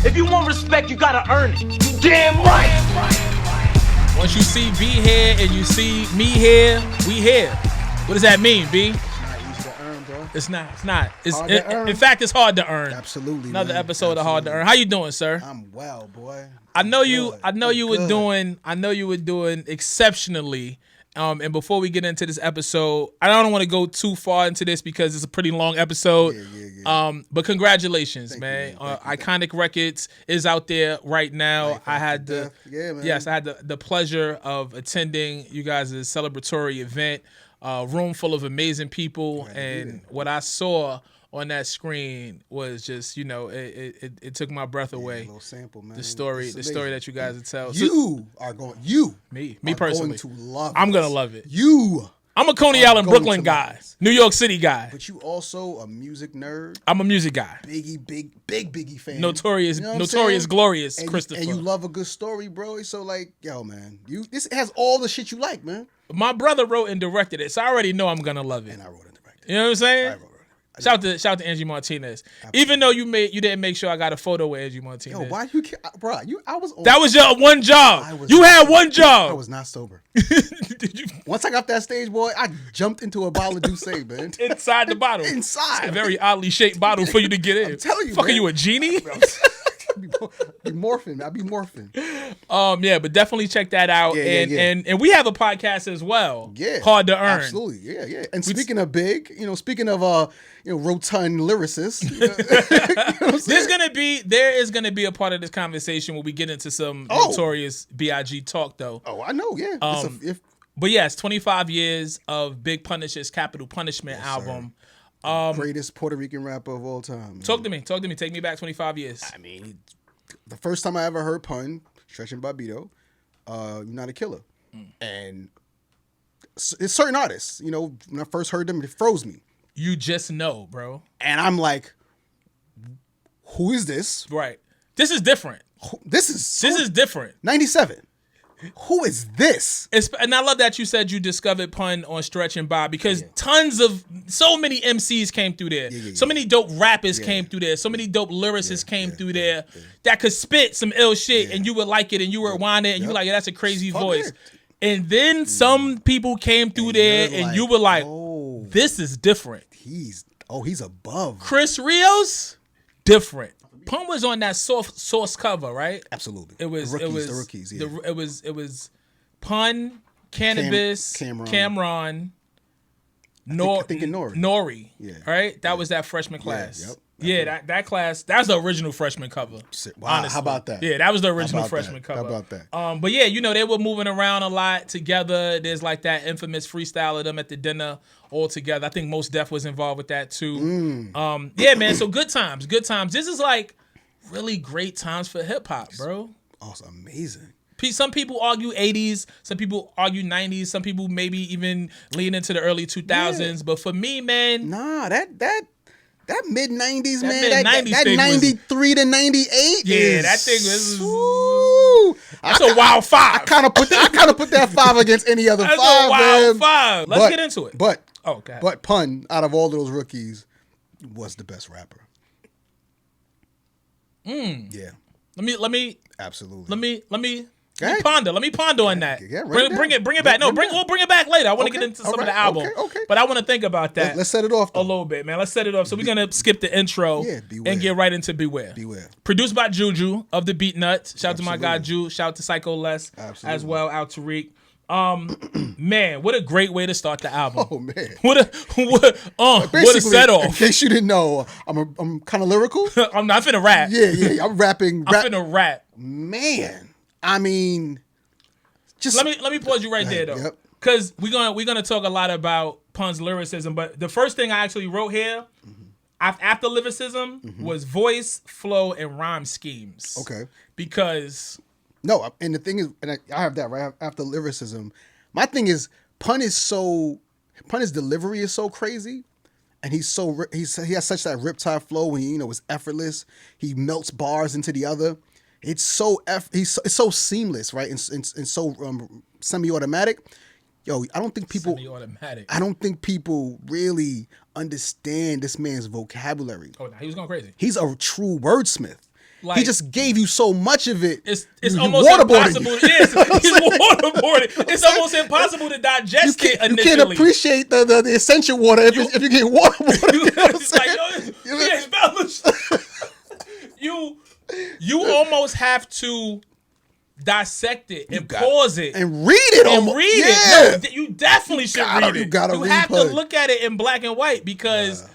If you want respect, you gotta earn it. You damn right. Once you see B here and you see me here, we here. What does that mean, B? It's not. In fact, it's hard to earn. Absolutely. Another episode of Hard to Earn. How you doing, sir? I'm well, boy. I know you were doing exceptionally. And before we get into this episode, I don't want to go too far into this because it's a pretty long episode. Yeah. But congratulations, man. Iconic Records is out there right now. I had the pleasure of attending you guys' celebratory event. Room full of amazing people, and what I saw on that screen was just, it took my breath away. A little sample, man. The story that you guys would tell. Me personally, going to love. I'm gonna love it. I'm a Coney Island, Brooklyn guy, New York City guy. But you also a music nerd. I'm a music guy. Biggie fan. Notorious, glorious, and Christopher. And you love a good story, bro. So like, yo, man, this has all the shit you like, man. My brother wrote and directed it, so I already know I'm gonna love it. And I wrote and directed it. You know what I'm saying? I wrote it. Shout to Angie Martinez. Absolutely. Even though you didn't make sure I got a photo with Angie Martinez. Yo, why you, bro? I was. That was your one job. You had one job. I was not sober. Once I got that stage, boy, I jumped into a bottle of Douce, man. Inside the bottle. Inside. It's a very oddly shaped bottle for you to get in. I'm telling you, Fuck, man. Are you a genie? I be morphing. Yeah, but definitely check that out. And we have a podcast as well. Yeah. Hard to Earn. Absolutely. Yeah. And speaking of big, speaking of rotund lyricists, there is gonna be a part of this conversation where we get into some notorious B.I.G. talk though. Oh, I know, yeah. But yes, 25 years of Big Punisher's Capital Punishment album. Greatest Puerto Rican rapper of all time. Man. Talk to me. Take me back 25 years. I mean, the first time I ever heard Pun, Stretch and Barbito, You're Not a Killer. And it's certain artists, when I first heard them, it froze me. You just know, bro. And I'm like, who is this? Right. This is different. This is different. 97. Who is this? And I love that you said you discovered Pun on Stretch and Bob because so many MCs came through there. So many dope rappers came through there. So many dope lyricists came through there that could spit some ill shit and you would like it and you would rewind it and you were like, that's a crazy voice. And then some people came through there and you were like, this is different. He's above. Chris Rios, different. Pun was on that source cover, right? Absolutely. The rookies. Yeah. It was Pun, Cannabis, Cameron, Nori. Yeah. Right? That was that freshman class. That class, that was the original freshman cover. Wow, honestly. How about that? Yeah, that was the original freshman cover. How about that? But yeah, they were moving around a lot together. There's like that infamous freestyle of them at the dinner all together. I think Mos Def was involved with that too. Yeah, man, so good times. This is like really great times for hip hop, bro. Oh, it's amazing. Some people argue 80s, some people argue 90s, some people maybe even lean into the early 2000s. But for me, man, that mid 90s, man. Mid-90s that 93 to 98. Yeah, that thing was. That's a wild five. I kind of put that five against any other that's five. A wild man. Five. Let's get into it. But Pun, out of all those rookies, was the best rapper. Yeah. Let me. Absolutely. Let me ponder. Let me ponder on that. Yeah, bring it back. We'll bring it back later. I want to get into some of the album. Okay. But I want to think about that. Let's set it off though. A little bit, man. Let's set it off. So we're gonna skip the intro and get right into Beware. Produced by Juju of the Beat Nuts. Shout out to my guy Ju. Shout out to Psycho Les as well. Out to Tariq. Man, what a great way to start the album. Oh man, what a set off. In case you didn't know, I'm kind of lyrical. I'm not finna rap. Yeah, I'm rapping. I'm finna rap. Man, I mean, just let me pause you right there though, because we're gonna talk a lot about Pun's lyricism. But the first thing I actually wrote here, after lyricism, was voice, flow, and rhyme schemes. Okay, because. No, and the thing is, and I have that right after lyricism. My thing is, Pun's delivery is so crazy, and he has such that riptide flow when it's effortless. He melts bars into the other. It's so it's so seamless, right? And so semi-automatic. Yo, I don't think people really understand this man's vocabulary. Oh, no, he was going crazy. He's a true wordsmith. Like, he just gave you so much of it. It's You almost waterboarding impossible. you. Yes, he's waterboarding. It's almost impossible to digest it You initially. can't appreciate the essential water if you're getting waterboarded. You know what I'm It's like, saying? yo, it's balanced. You almost have to dissect it and pause it and read it. and read it. No, you definitely should read it. You gotta read have to Pun. look at it in black and white because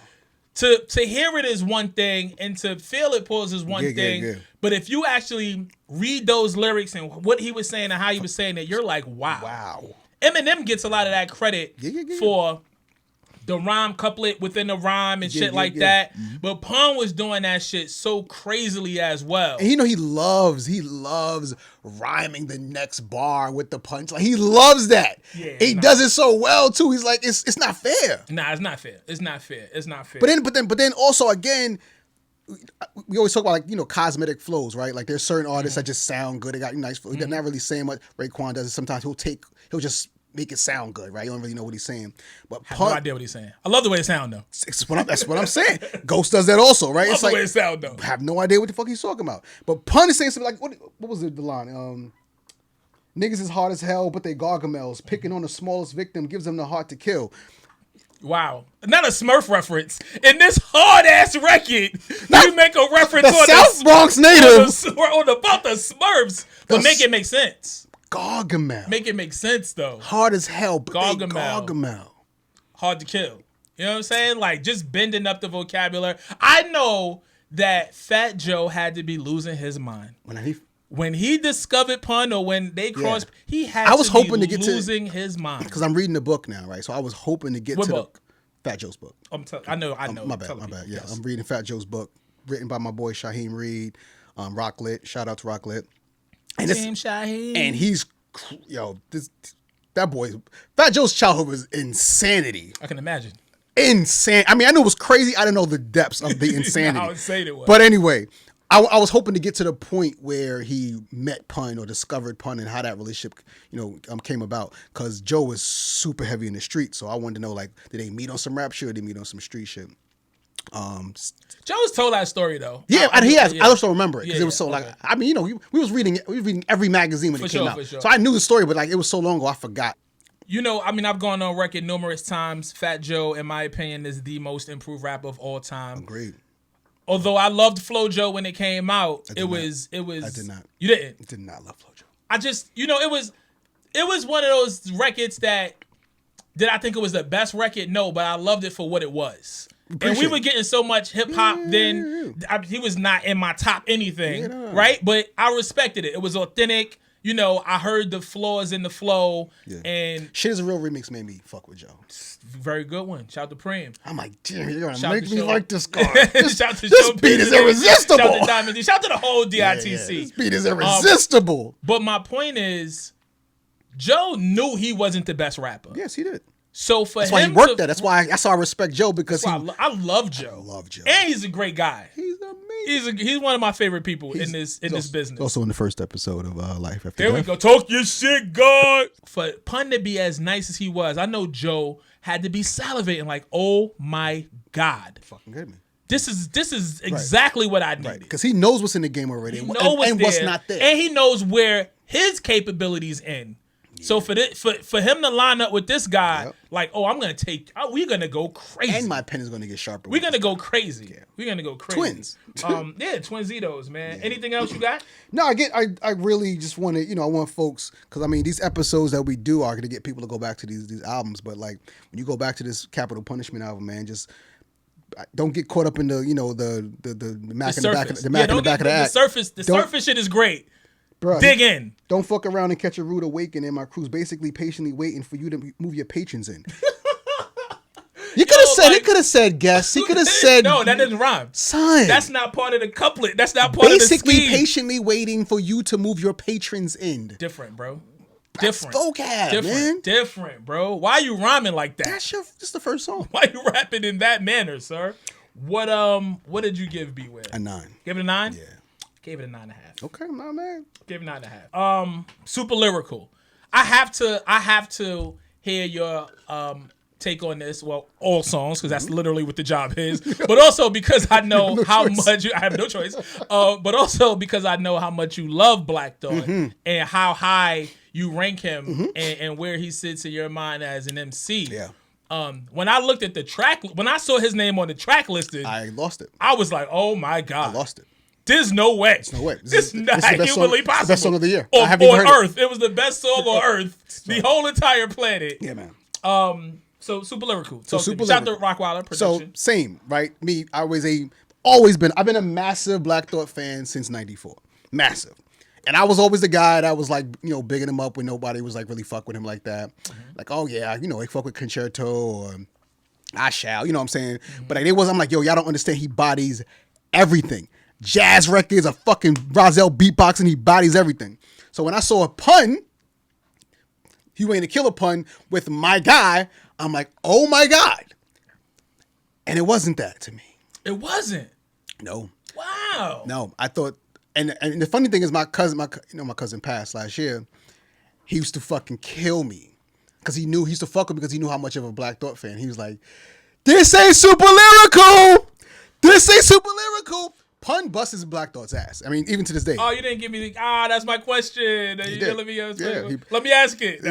to hear it is one thing and to feel it pause is one thing. Yeah. But if you actually read those lyrics and what he was saying and how he was saying it, you're like, wow. Eminem gets a lot of that credit for the rhyme couplet within the rhyme and shit like that. Mm-hmm. But Pun was doing that shit so crazily as well. And he loves rhyming the next bar with the punch. Like he loves that. Yeah, he does it so well too. He's like, it's not fair. Nah, it's not fair. It's not fair. But then also again, we always talk about like, cosmetic flows, right? Like there's certain artists that just sound good. They got nice flow. They're not really saying much. Raekwon does it sometimes. He'll just make it sound good, right? You don't really know what he's saying. But I have no idea what he's saying. I love the way it sounds though. That's what I'm saying. Ghost does that also, right? Love the way it sounds though. I have no idea what the fuck he's talking about. But Pun is saying something like, what was the line? Niggas is hard as hell, but they gargamels. Picking on the smallest victim gives them the heart to kill. Wow. Not a Smurf reference. In this hard-ass record, you make a reference the South Bronx natives. About the Smurfs. But make it make sense. Gargamel. Make it make sense, though. Hard as hell, but Gargamel. Hard to kill. You know what I'm saying? Like, just bending up the vocabulary. I know that Fat Joe had to be losing his mind. When he discovered Pun or when they crossed, he had losing his mind. Because I'm reading the book now, right? So I was hoping to get what book? Fat Joe's book. I know. My bad. Yeah, yes. I'm reading Fat Joe's book, written by my boy Shaheem Reed, Rocklit. Shout out to Rocklit. And Shaheem. And he's, that boy, Fat Joe's childhood was insanity. I can imagine. Insane. I mean, I knew it was crazy. I didn't know the depths of the insanity. I would say it was. But anyway, I was hoping to get to the point where he met Pun or discovered Pun and how that relationship, came about. Because Joe was super heavy in the street, so I wanted to know, like, did they meet on some rap shit or did they meet on some street shit? Joe's told that story though. Yeah, he has. I just don't remember it because it was so like. I mean, we was reading every magazine when it came out, so I knew the story, but like it was so long ago, I forgot. I've gone on record numerous times. Fat Joe, in my opinion, is the most improved rapper of all time. Agreed. Although I loved Flo Joe when it came out, it was. I did not. You didn't. I did not love Flo Joe. I just, it was one of those records that did I think it was the best record? No, but I loved it for what it was. And we were getting so much hip hop then. He was not in my top anything, right? But I respected it. It was authentic. I heard the flaws in the flow. Yeah. And Shit Is a Real remix made me fuck with Joe. Very good one. Shout out to Preem. I'm like, damn, you're gonna make me like this guy. This beat is irresistible. Shout out to Diamond D. Shout out to the whole DITC. Yeah. This beat is irresistible. But my point is, Joe knew he wasn't the best rapper. Yes, he did. So that's why he worked that. That's why I respect Joe because I love Joe. I love Joe, and he's a great guy. He's amazing. He's one of my favorite people in this business. Also in the first episode of Life After There Death. We go. Talk your shit, God. For Pun to be as nice as he was, I know Joe had to be salivating like, oh my God, fucking good man. This is exactly what I needed. Because he knows what's in the game already and what's not there, and he knows where his capabilities end. So for him to line up with this guy, like, we're gonna go crazy. And my pen is gonna get sharper. We're gonna go crazy. Yeah. We're gonna go crazy. Twins. Twinsitos, man. Yeah. Anything else you got? No, I really just want to, I want folks, because I mean, these episodes that we do are gonna get people to go back to these albums, but like when you go back to this Capital Punishment album, man, just don't get caught up in the the Mac in the back of the Mac in the back of the act. The surface shit is great. Bruh, dig in. Don't fuck around and catch a rude awakening. My crew's basically patiently waiting for you to move your patrons in. You could have said, he could have said guest. He could have said. No, that doesn't rhyme. Son. That's not part of the couplet. That's not part of the scheme. Basically patiently waiting for you to move your patrons in. Different, bro. Different. Vocab, man. Different, bro. Why are you rhyming like that? That's the first song. Why are you rapping in that manner, sir? What did you give B-Ware? A 9. Give it a 9? Yeah. Gave it a 9.5. Okay, my man. Give it 9.5. Super lyrical. I have to hear your take on this. Well, all songs, because that's literally what the job is. But also because I know much I have no choice. But also because I know how much you love Black Thought and how high you rank him and where he sits in your mind as an MC. Yeah. When I looked at the track, when I saw his name on the track listed, I lost it. I was like, oh my God. I lost it. There's no way. There's no way. This is not humanly possible. It's the best song of the year. On Earth. It was the best song on Earth. The whole entire planet. Yeah, man. So Super Lyrical. Super Shout out Lyrical. to Rockwilder production. So same, right? Me, I've been a massive Black Thought fan since '94. Massive. And I was always the guy that was like, bigging him up when nobody was like really fuck with him like that. Like, oh yeah, they fuck with Concerto or I Shall, you know what I'm saying? But like, I'm like, yo, y'all don't understand. He bodies everything. Jazz records, a fucking Rozelle beatboxing, he bodies everything. So when I saw a pun, Hugh Wayne the Killer pun with my guy, I'm like, oh my God. And it wasn't that to me. It wasn't? No. Wow. No, I thought, and the funny thing is my cousin passed last year. He used to fucking kill me because he used to fuck with me because he knew how much of a Black Thought fan. He was like, this ain't super lyrical. This ain't super lyrical. Pun busts Black Thought's ass. I mean, even to this day. Oh, you didn't give me that's my question. He You did. let me Yeah, let me ask it. No,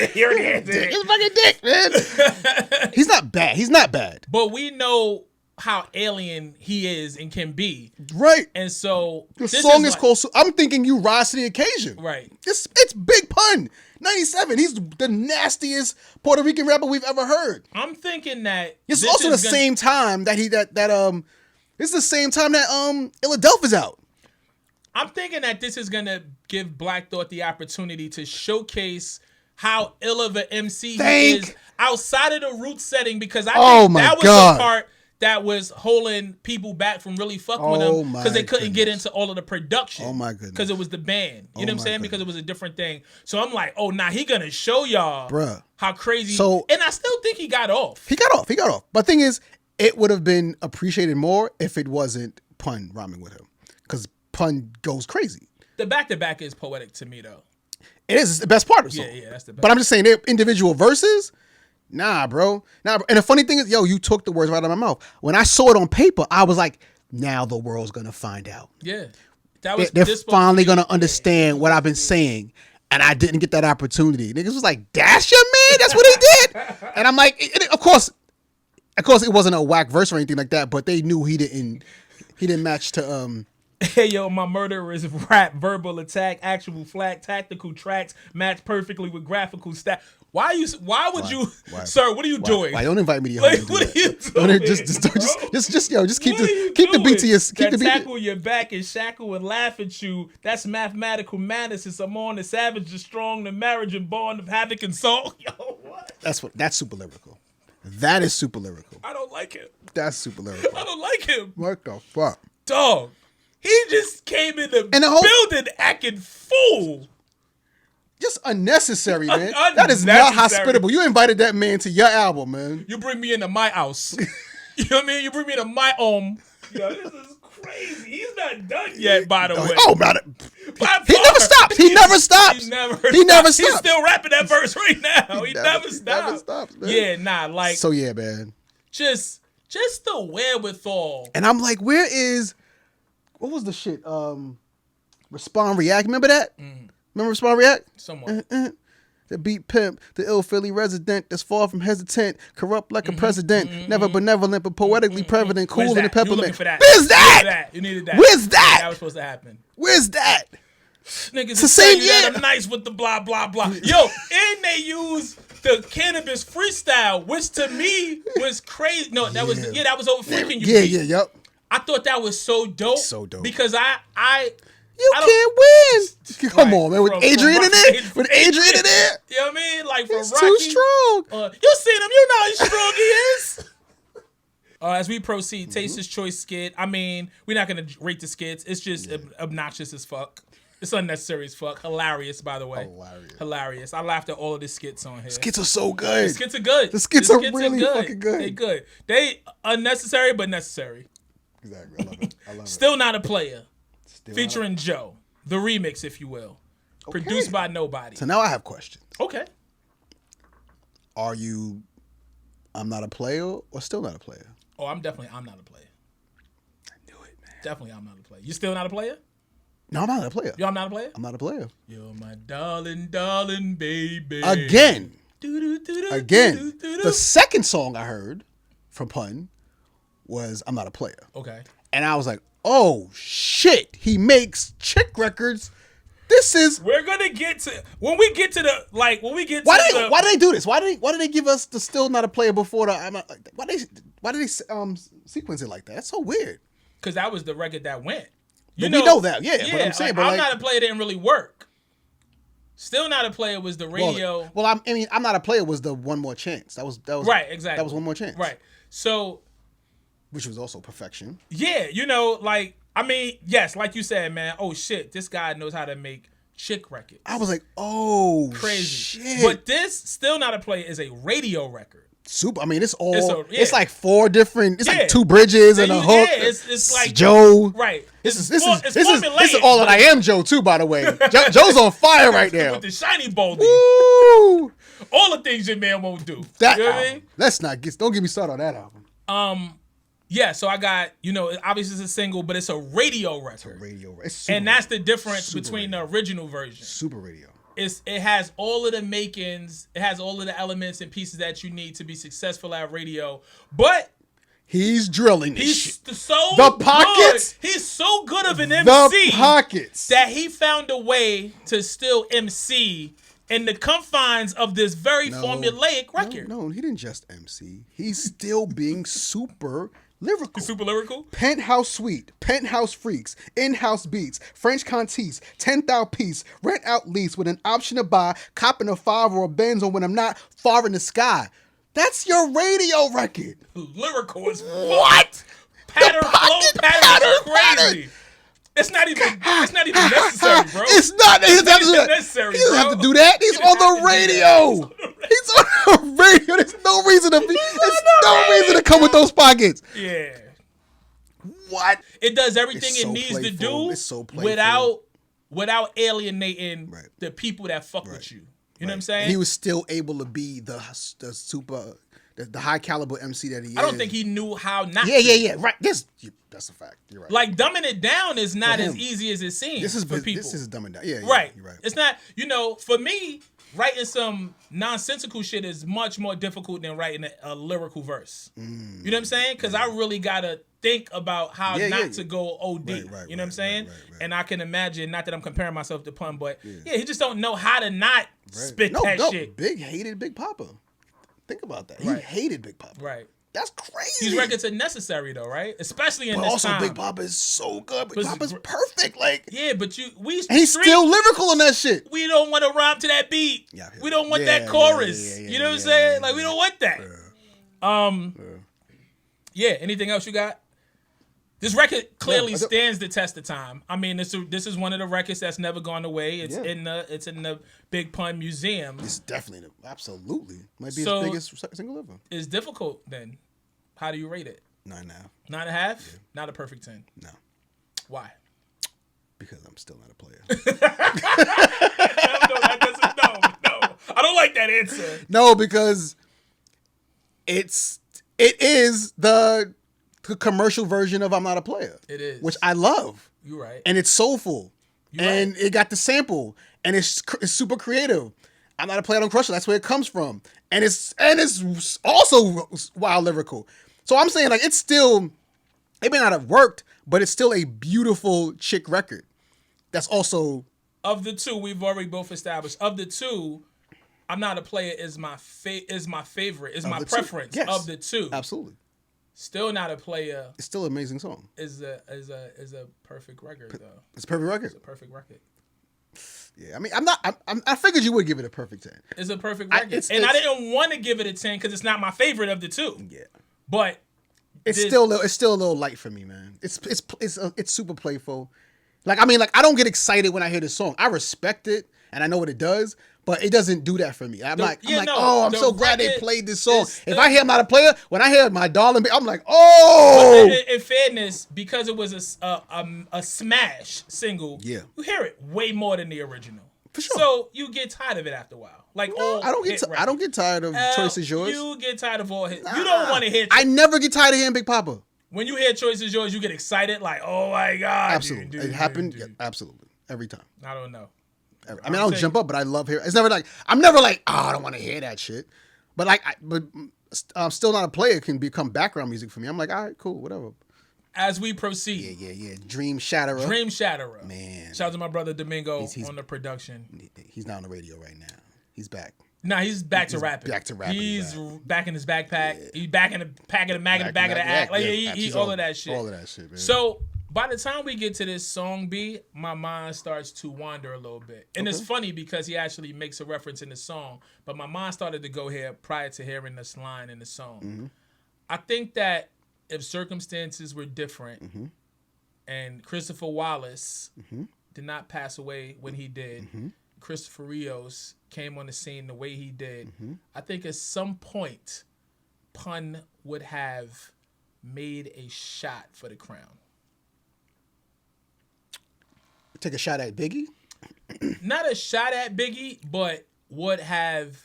here it is. He's fucking dick, man. He's not bad. He's not bad. But we know how alien he is and can be. Right. And so the song is called, I'm thinking you rise to the occasion. Right. It's Big Pun. 97. He's the nastiest Puerto Rican rapper we've ever heard. I'm thinking that It's also the same time that it's the same time that Philadelphia's out. I'm thinking that this is gonna give Black Thought the opportunity to showcase how ill of an MC he is outside of the root setting, because I think that was the part that was holding people back from really fucking with him, because they couldn't get into all of the production. Oh my goodness. Because it was the band. You know what I'm saying? Because it was a different thing. So I'm like, he gonna show y'all how crazy. And I still think he got off. He got off. But the thing is, it would have been appreciated more if it wasn't Pun rhyming with him, because Pun goes crazy. The back-to-back is poetic to me, though. It is. It's the best part of the song. Yeah, that's the best. But I'm just saying, their individual verses, nah, bro. And the funny thing is, you took the words right out of my mouth. When I saw it on paper, I was like, now the world's going to find out. Yeah. They're finally going to understand what I've been saying. And I didn't get that opportunity. Niggas was like, that's your man? That's what he did? And I'm like, of course, it wasn't a whack verse or anything like that, but they knew he didn't match to Hey yo, my murderer is rap, verbal attack, actual flag, tactical tracks, match perfectly with graphical stat. Why would you, sir? What are you doing? Why don't invite me to your like, home? What are you doing? Just keep the beat to your. Keep the beat. Tackle your back and shackle and laugh at you. That's mathematical madness. Since I'm on the savage, the strong, the marriage and born of havoc and soul. Yo, what? That's super lyrical. That is super lyrical. I don't like him. That's super lyrical. I don't like him. What the fuck, dog? He just came in the building acting fool. Just unnecessary, man. That is not hospitable. You invited that man to your album, man. You bring me into my house. You know what I mean? You bring me into my home. Yo, this is crazy. He's not done yet, by the way. Oh, man. He never stops. He never stops. He never stops. He's still rapping that verse right now. He never stops. Never stops, man. Yeah, nah, like. So, yeah, man. Just the wherewithal. And I'm like, where is... What was the shit? Respond React. Remember that? Remember Respond React? Somewhat. The beat pimp, the ill Philly resident that's far from hesitant, corrupt like a president, never benevolent but poetically prevalent, cool in the peppermint. Where's that? You needed that. Where's that? That was supposed to happen. Where's that? Niggas it's the same year. I'm nice with the blah blah blah. Yo, and they use the cannabis freestyle, which to me was crazy. No, that was that was over freaking you. Yep. I thought that was so dope. So dope. Because I can't win. Come on, man. With Adrian in there. With Adrian in there. You know what I mean? Like for He's Rocky. too strong. You seen him. You know how strong he is. As we proceed, Taster's Choice skit. I mean, we're not going to rate the skits. It's just obnoxious as fuck. It's unnecessary as fuck. Hilarious, by the way. Hilarious. I laughed at all of the skits on here. Skits are so good. The skits are good. The skits are really fucking good. They good. They unnecessary, but necessary. Exactly. I love it. Still Not a Player. Featuring Joe. The remix, if you will. Okay. Produced by nobody. So now I have questions. Okay. Are you I'm Not a Player or Still Not a Player? Oh, I'm not a player. I knew it, man. Definitely I'm not a player. You still not a player? No, I'm not a player. I'm not a player? I'm not a player. You're my darling, darling baby. Again. Again. The second song I heard from Pun was I'm Not a Player. Okay. And I was like, oh, shit. He makes chick records. This is... We're going to get to... When we get to the... Like, when we get to Why do they do this? Why do they give us the Still Not a Player before the... Why do they sequence it like that? That's so weird. Because that was the record that went. We know that, yeah. But I'm saying, I'm Not a Player didn't really work. Still Not a Player was the radio. Well, I mean, I'm Not a Player was the One More Chance. That was right, exactly. That was One More Chance. Right. So, which was also Perfection. Yeah, like, I mean, yes, like you said, man. Oh shit, this guy knows how to make chick records. I was like, oh, crazy. Shit. But this Still Not a Player is a radio record. Super. I mean, it's like 4 different. It's like 2 bridges and a hook. Yeah, it's like Joe. Right. This is all that I am Joe too. By the way, Joe's on fire right now with the shiny baldy. Woo! All the things your man won't do. That you know album, what I mean? Don't get me started on that album. Yeah, so I got, obviously it's a single, but it's a radio record. It's a radio record. And that's the difference between the original version. Super radio. It has all of the makings, it has all of the elements and pieces that you need to be successful at radio. But he's drilling this he's shit. The pockets. Good. He's so good of an MC. The pockets. That he found a way to still MC in the confines of this very formulaic record. No, he didn't just MC. He's still being super lyrical. He's super lyrical? Penthouse Suite, Penthouse Freaks, In-House Beats, French Contis, 10,000 piece, rent out lease with an option to buy, copping a 5 or a Benz or when I'm not far in the sky. That's your radio record. Lyrical as what? Pattern flow crazy. It's not even necessary, bro. It's not necessary. He doesn't have to do that. He's on the radio. He's on the radio. There's no reason to come with those pockets. Yeah. What? It does everything it needs to do without alienating the people that fuck with you. You know what I'm saying? And he was still able to be the high caliber MC that he is. I don't think he knew how not to. Yeah. Right. That's a fact. You're right. Like, dumbing it down is not as easy as it seems for people. This is dumbing down. Yeah, right. You're right. It's not, for me, writing some nonsensical shit is much more difficult than writing a lyrical verse. You know what I'm saying? Because I really got to think about how not to go OD. You know what I'm saying? Right. And I can imagine, not that I'm comparing myself to Pun, but he just don't know how to not spit that shit. Big hated Big Papa. Think about that. He hated Big Papa. Right. That's crazy. These records are necessary though, right? Especially in this time. But also Big Papa is so good. Big Papa's perfect. Like, yeah, but he's still lyrical in that shit. We don't want to rhyme to that beat. Yeah, we don't want that chorus. You know what I'm saying? Like, we don't want that. Yeah. Anything else you got? This record clearly stands the test of time. I mean, this is one of the records that's never gone away. It's in the Big Pun Museum. It's definitely absolutely might be his biggest single ever. It's difficult then. How do you rate it? 9.5. 9.5? Yeah. Not a perfect 10. No. Why? Because I'm still not a player. No. I don't like that answer. No, because it is the commercial version of I'm Not a Player. It is. Which I love. You're right. And it's soulful. It got the sample. And it's super creative. I'm Not a Player, Don't Crush It. That's where it comes from. And it's also wild lyrical. So I'm saying, like, it may not have worked, but it's still a beautiful chick record. That's also... Of the two, we've already both established. Of the two, I'm Not a Player is my favorite. Is my preference of the two. Absolutely. Still Not a Player. It's still an amazing song. Is a perfect record though. It's a perfect record. It's a perfect record. Yeah, I mean, I figured you would give it a perfect 10. It's a perfect record, I didn't want to give it a 10 because it's not my favorite of the two. Yeah, but it's still a little light for me, man. It's super playful. Like, I mean, like, I don't get excited when I hear this song. I respect it and I know what it does, but it doesn't do that for me. I'm so glad they played this song. If I hear I'm Not a Player, when I hear My Darling, I'm like, oh. In fairness, because it was a smash single, you hear it way more than the original. For sure. So you get tired of it after a while. Like all I don't get tired of Choice Is Yours. You get tired of all hits. You don't want to hear. I never get tired of hearing Big Papa. When you hear Choice Is Yours, you get excited. Like, oh my god. Absolutely, it happened. Yeah, absolutely, every time. I don't know. I mean, I don't jump up, but I love hearing. It's never like I'm never like, oh, I don't want to hear that shit. But like, I'm still not a player. It can become background music for me. I'm like, all right, cool, whatever. As we proceed. Yeah. Dream Shatterer. Man. Shout out to my brother Domingo on the production. He's not on the radio right now. He's back. Nah, he's back to rapping. He's back in his backpack. Yeah. He's back in the pack of the mag in the back of the act. Like he all of that shit. All of that shit, man. So by the time we get to this song B, my mind starts to wander a little bit. And it's funny because he actually makes a reference in the song, but my mind started to go here prior to hearing this line in the song. Mm-hmm. I think that if circumstances were different and Christopher Wallace did not pass away when he did, Christopher Rios came on the scene the way he did, I think at some point Pun would have made a shot for the crown. Take a shot at Biggie? Not a shot at Biggie, but would have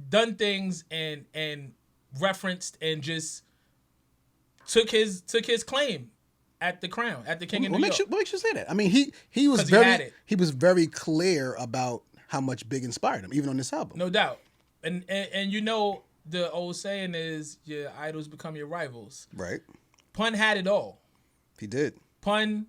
done things and referenced and just took his claim at the crown, at the King of New York. What makes you say that? I mean, he was very clear about how much Big inspired him, even on this album. No doubt. And you know the old saying is your idols become your rivals. Right. Pun had it all. He did. Pun,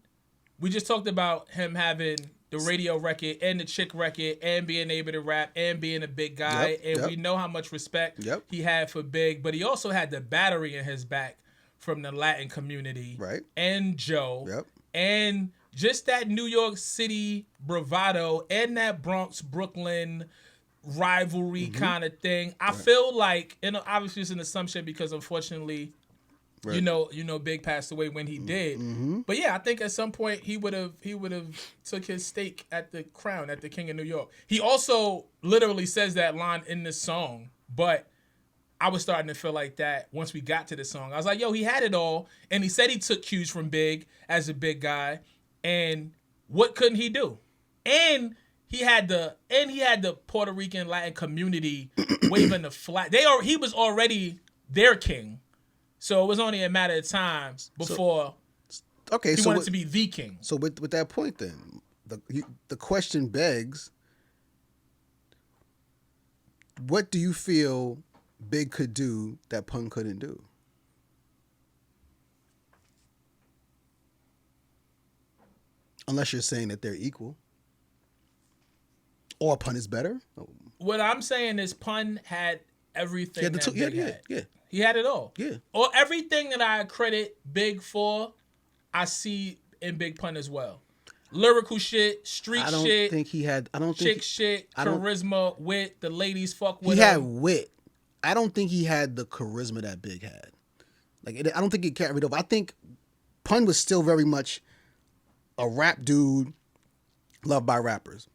we just talked about him having the radio record and the chick record and being able to rap and being a big guy. We know how much respect he had for Big, but he also had the battery in his back from the Latin community. Right. And Joe. Yep. And just that New York City bravado and that Bronx, Brooklyn rivalry kind of thing. I feel like, and obviously it's an assumption because unfortunately, right, you know, Big passed away when he did. But yeah, I think at some point he would have took his stake at the crown, at the King of New York. He also literally says that line in this song, but I was starting to feel like that once we got to the song. I was like, yo, he had it all, and he said he took cues from Big as a big guy, and what couldn't he do? And he had the Puerto Rican Latin community waving the flag. He was already their king. So it was only a matter of time before he wanted to be the king. So with that point then, the question begs, what do you feel Big could do that Pun couldn't do? Unless you're saying that they're equal. Or Pun is better. What I'm saying is Pun had everything that Big had. Yeah. He had it all. Yeah. Or everything that I credit Big for, I see in Big Pun as well. Lyrical shit, street shit. Chick shit, charisma, wit, the ladies fuck with him. He had wit. I don't think he had the charisma that Big had. I don't think he carried over. I think Pun was still very much a rap dude loved by rappers.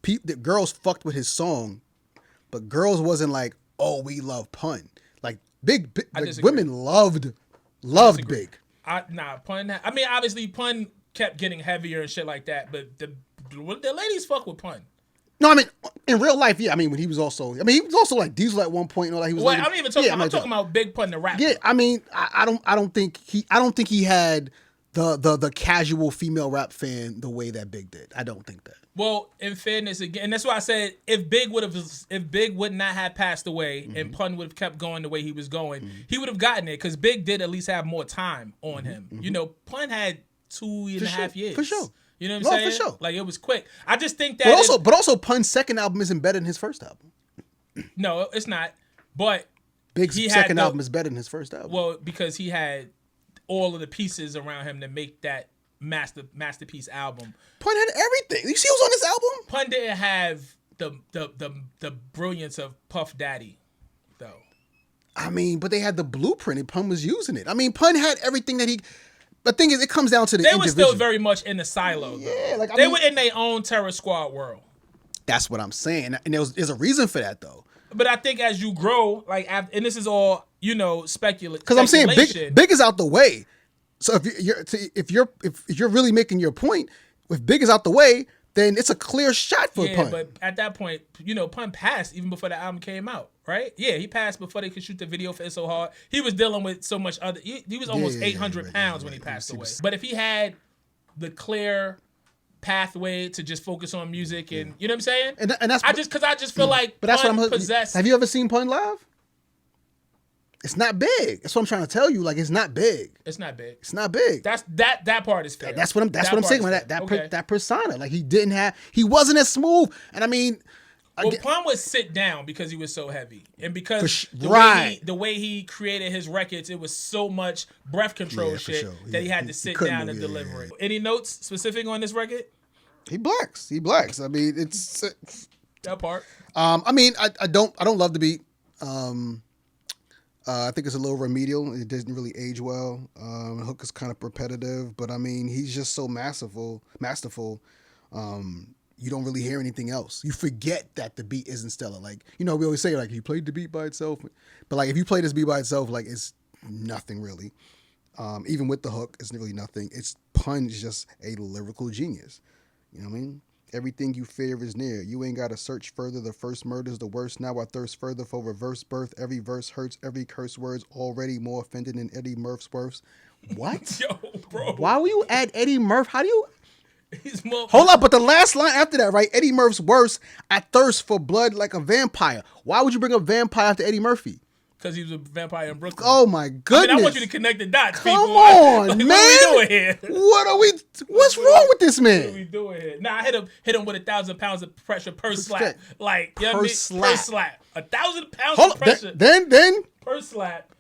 The girls fucked with his song, but girls wasn't like, oh, we love Pun. Big women loved Big. Pun. I mean, obviously, Pun kept getting heavier and shit like that, but the ladies fuck with Pun. No, I mean, in real life, yeah. I mean, he was also like Diesel at one point and all that. He was. Well, I'm even talking. I'm talking about Big Pun, the rapper. Yeah, I mean, I don't think he had the casual female rap fan the way that Big did. I don't think that. Well, in fairness, again, and that's why I said if Big would not have passed away and Pun would have kept going the way he was going, he would have gotten it because Big did at least have more time on him. You know, Pun had 2.5 years. For sure. You know what I'm saying? For sure. Like, it was quick. I just think that... But also, Pun's second album isn't better than his first album. No, it's not. But... Big's second album is better than his first album. Well, because he had all of the pieces around him to make that masterpiece album. Pun had everything. You see who's on this album? Pun didn't have the brilliance of Puff Daddy, though. I mean, but they had the blueprint and Pun was using it. I mean, Pun had everything that he... The thing is, it comes down to the individual. They were still very much in the silo, though. Yeah, they were in their own Terror Squad world. That's what I'm saying. And there's a reason for that, though. But I think as you grow, and this is all, speculation. Because I'm saying Big is out the way. So if you're really making your point, if Big is out the way, then it's a clear shot for Pun. But at that point, Pun passed even before the album came out, right? Yeah, he passed before they could shoot the video for It's So Hard. He was dealing with so much other. He was almost 800 pounds when he passed away. But if he had the clear pathway to just focus on music and you know what I'm saying, and that's I just feel like but that's Pun what I'm possessed. Have you ever seen Pun live? It's not big. That's what I'm trying to tell you. Like, it's not big. It's not big. It's not big. That part is fair. That's what I'm saying. That persona. Like, he wasn't as smooth. And I mean, Pun would sit down because he was so heavy, and because the way he created his records, it was so much breath control shit that he had to sit down and deliver it. Any notes specific on this record? He blacks. I mean, it's that part. I mean, I don't love the beat. I think it's a little remedial. It doesn't really age well. The hook is kind of repetitive, but I mean, he's just so masterful. You don't really hear anything else. You forget that the beat isn't stellar. Like, we always say, like, he played the beat by itself. But, like, if you play this beat by itself, like, it's nothing really. Even with the hook, it's really nothing. Pun is just a lyrical genius. You know what I mean? Everything you fear is near. You ain't got to search further. The first murder's the worst. Now I thirst further for reverse birth. Every verse hurts. Every curse word's already more offended than Eddie Murph's worth. What? Yo, bro. Why will you add Eddie Murph? How do you... He's more... Hold up, but the last line after that, right? Eddie Murph's worse. I thirst for blood like a vampire. Why would you bring a vampire after Eddie Murphy? Because he was a vampire in Brooklyn. Oh my goodness! I want you to connect the dots. Come people. on, man! What are we doing here? What's wrong with this man? What are we doing here? Nah, I hit him with 1,000 pounds of pressure per slap. Like, you know what I mean? Per slap. 1,000 pounds of pressure. Then per slap.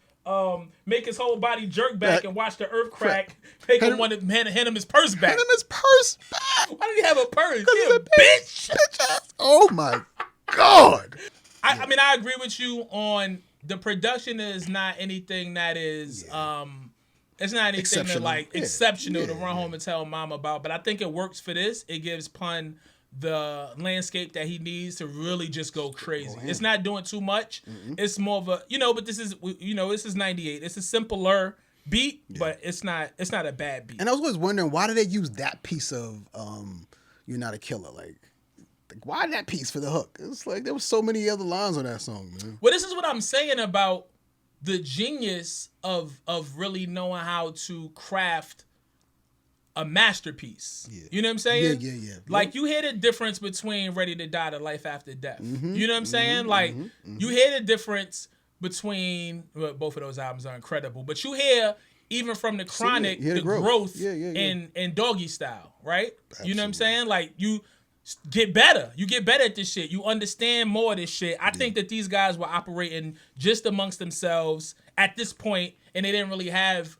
Make his whole body jerk back and watch the earth crack. Make him want to hand him his purse back. Hand him his purse back. Why did he have a purse? He's a bitch. Oh my God. I mean, I agree with you on the production is not anything that is it's not anything that like exceptional to run home and tell mom about. But I think it works for this. It gives Pun the landscape that he needs to really just go crazy. It's not doing too much. It's more of a but this is this is 98. It's a simpler beat, but it's not a bad beat. And I was always wondering, why did they use that piece of You're Not a Killer? Like why that piece for the hook? It's like there was so many other lines on that song, man. Well, this is what I'm saying about the genius of really knowing how to craft a masterpiece. Yeah. You know what I'm saying? Yeah. Like you hear the difference between Ready to Die to Life After Death. You know what I'm saying? Like you hear the difference between both of those albums are incredible, but you hear even from the Chronic the growth in Doggy Style, right? Absolutely. You know what I'm saying? Like you get better. You get better at this shit. You understand more of this shit. I think that these guys were operating just amongst themselves at this point, and they didn't really have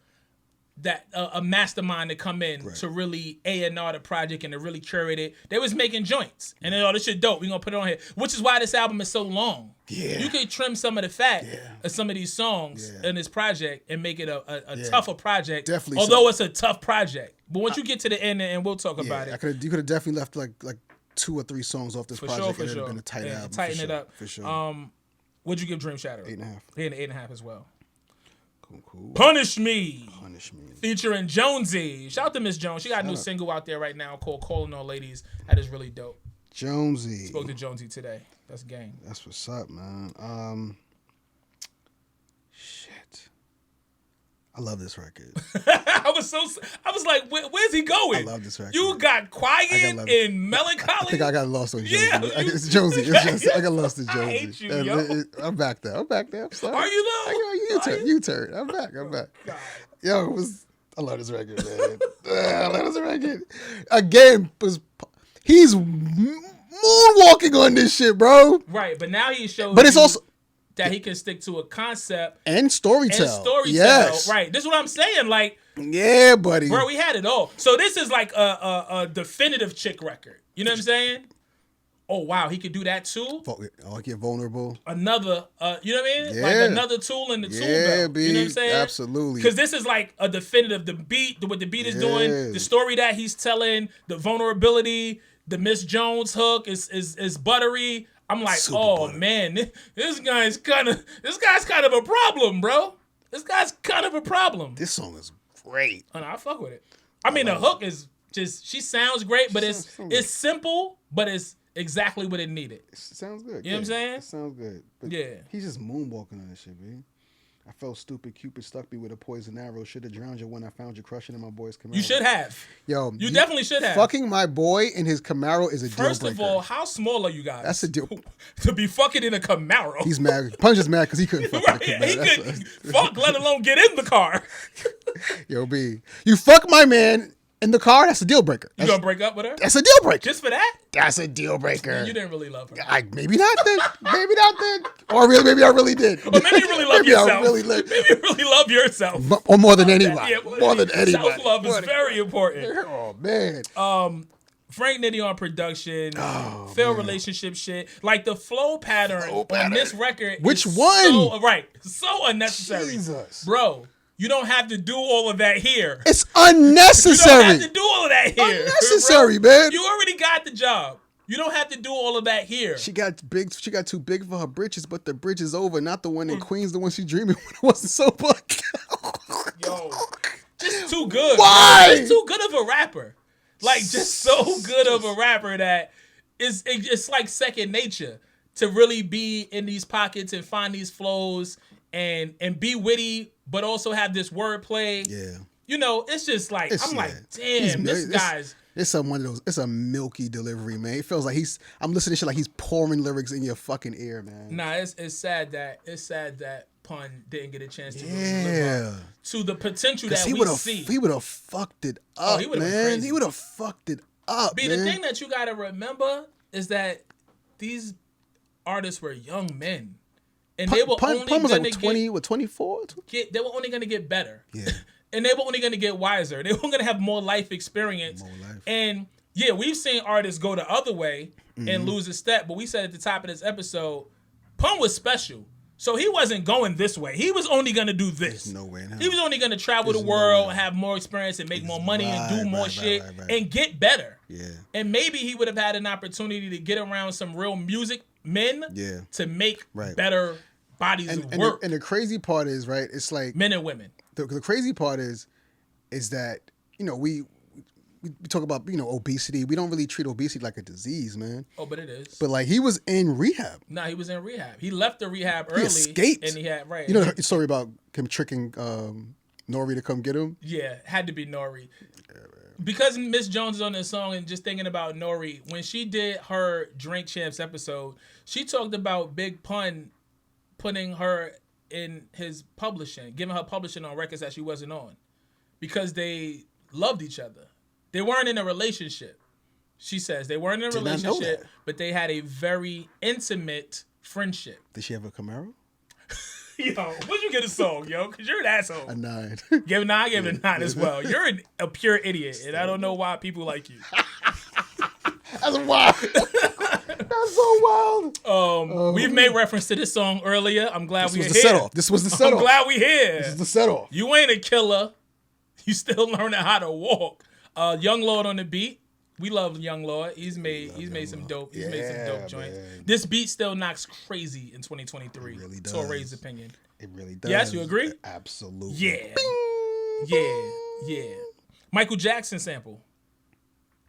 that a mastermind to come in to really A&R the project and to really curate it. They was making joints, and then this shit dope. We gonna put it on here, which is why this album is so long. Yeah, you could trim some of the fat of some of these songs in this project and make it a tougher project. Definitely, although it's a tough project. But once you get to the end, and we'll talk about it. You could have definitely left like 2 or 3 songs off this project. For sure. Been a tight album. Tighten it up. For sure. What'd you give Dream Shadow? 8.5. He had an 8.5 as well. Cool. Punish Me. Featuring Jonesy. Shout out to Miss Jones. She got a new single out there right now called Calling All Ladies. That is really dope. Jonesy. Spoke to Jonesy today. That's gang. That's what's up, man. Shit. I love this record. I was like, where's he going? I love this record. You got quiet and melancholy. I think I got lost on Jonesy. Yeah, it's Jonesy. I got lost in Jonesy. I hate you, yo. I'm back there. I'm sorry. Are you though? U-turn. I'm back. God. Yo, I love this record, man. I love this record. Again, he's moonwalking on this shit, bro. Right, but now he shows. But it's also that he can stick to a concept and storytell. Yes. Right. This is what I'm saying. Like, yeah, buddy. Bro, we had it all. So this is like a definitive chick record. You know what I'm saying? Oh wow, he could do that too. I get vulnerable. Another, you know what I mean? Yeah. Like another tool in the tool belt. B. You know what I'm saying? Absolutely. Because this is like a definitive. The beat, what the beat is doing, the story that he's telling, the vulnerability, the Miss Jones hook is buttery. I'm like, man, this guy's kind of a problem, bro. This guy's kind of a problem. This song is great. And I fuck with it. I mean, the hook is she sounds great, but Sounds it's simple, but it's exactly what it needed. It sounds good. You know what I'm saying? It sounds good. But Yeah. he's just moonwalking on this shit, man. I felt stupid. Cupid stuck me with a poison arrow. Should have drowned you when I found you crushing in my boy's Camaro. You should have. Yo, you definitely should have. Fucking my boy in his Camaro is a deal breaker. First of all, how small are you guys? That's a deal. To be fucking in a Camaro. He's mad. Punch is mad because he couldn't fuck Right, in a he Camaro. couldn't fuck, let alone get in the car. Yo, B, you fuck my man in the car. That's a deal breaker. You gonna break up with her? That's a deal breaker. Just for that? That's a deal breaker. You didn't really love her. Maybe not then. Maybe not then. Or really, maybe I really did. Or maybe you really love maybe yourself. I really did. Maybe you really love yourself. Or more than anybody. Yeah, more than anybody. Self-love is very important. Oh, man. Frank Nitty on production, Phil relationship shit. Like the flow pattern on this record. Which is one? So unnecessary. Jesus. Bro, you don't have to do all of that here. It's unnecessary. You don't have to do all of that here. Unnecessary, bro. man. You already got the job. You don't have to do all of that here. She got too big for her britches, but the bridge is over. Not the one in Queens, the one she dreaming when it wasn't so big. Yo, just too good. Why? Just too good of a rapper. Like, just so good of a rapper that it's like second nature to really be in these pockets and find these flows and be witty, but also have this wordplay. Yeah. You know, it's just like, damn, this guy's... It's one of those. It's a milky delivery, man. It feels like I'm listening to shit like he's pouring lyrics in your fucking ear, man. Nah, it's sad that Pun didn't get a chance to really live up to the potential that we see. He would have fucked it up, man. He would have fucked it up, man. The thing that you got to remember is that these artists were young men, and they were only Pun was going like to 24. They were only going to get better. Yeah. And they were only going to get wiser. They were going to have more life experience. And yeah, we've seen artists go the other way and lose a step. But we said at the top of this episode, Pun was special. So he wasn't going this way. He was only going to do this. There's no way in hell. He was only going to travel the world, have more experience, and make more money and do more shit and get better. Yeah. And maybe he would have had an opportunity to get around some real music men to make better bodies of work. And the crazy part is, right, it's like... Men and women. The crazy part is that, you know, we talk about, you know, obesity. We don't really treat obesity like a disease, man. Oh, but it is. But like he was in rehab. Nah, he was in rehab. He left the rehab early. He escaped. And he had, You know the story about him tricking Nori to come get him? Yeah, had to be Nori. Because Miss Jones is on this song and just thinking about Nori, when she did her Drink Champs episode, she talked about Big Pun putting her in his publishing, giving her publishing on records that she wasn't on because they loved each other. They weren't in a relationship. She says they weren't in a relationship, but they had a very intimate friendship. Did she have a Camaro? Yo, what'd you get a song, yo? Because you're an asshole. A 9. Give it 9, I give it a 9 as well. You're a pure idiot, and I don't know why people like you. That's wild. That's so wild. We've made reference to this song earlier. I'm glad we're here. This was the set off. I'm glad we're here. This is the set off. You ain't a killer. You still learning how to walk. Young Lord on the beat. We love Young Lord. He's made some dope. He's made some dope joints. Man. This beat still knocks crazy in 2023. It really does. Torae's opinion. It really does. Yes, you agree? Absolutely. Yeah. Bing. Yeah. Michael Jackson sample.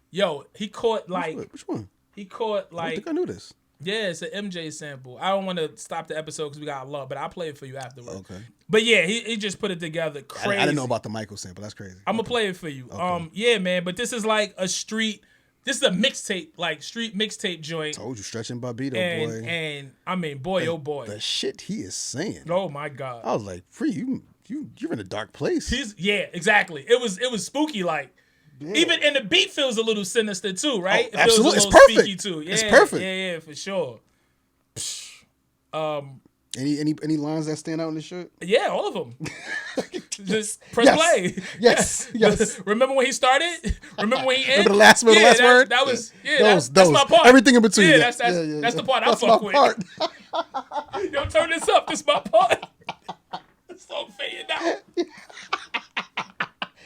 Yo, he caught like... Which one? He caught like... I don't think I knew this. Yeah, it's an MJ sample. I don't want to stop the episode because we got a lot, but I'll play it for you afterwards. Okay. But yeah, he just put it together crazy. I didn't know about the Michael sample. That's crazy. I'm going to play it for you. Okay. Yeah, man, but this is like a street... This is a mixtape, like street mixtape joint. Told you, stretching Bobito, boy. And I mean, boy, oh boy. The shit he is saying. Oh my God. I was like, Free, you're in a dark place. Yeah, exactly. It was spooky like. Yeah. Even and the beat feels a little sinister too, right? Oh, absolutely. It's perfect. Spooky too. Yeah, it's perfect. Yeah, for sure. Any lines that stand out in the shirt? Yeah, all of them. Just press play. Yes. Remember when he started? Remember when he ended? Remember the last word? That was those. That's my part. Everything in between. Yeah, that's the part I fuck with. Yo, turn this up. This is my part. This song fading out.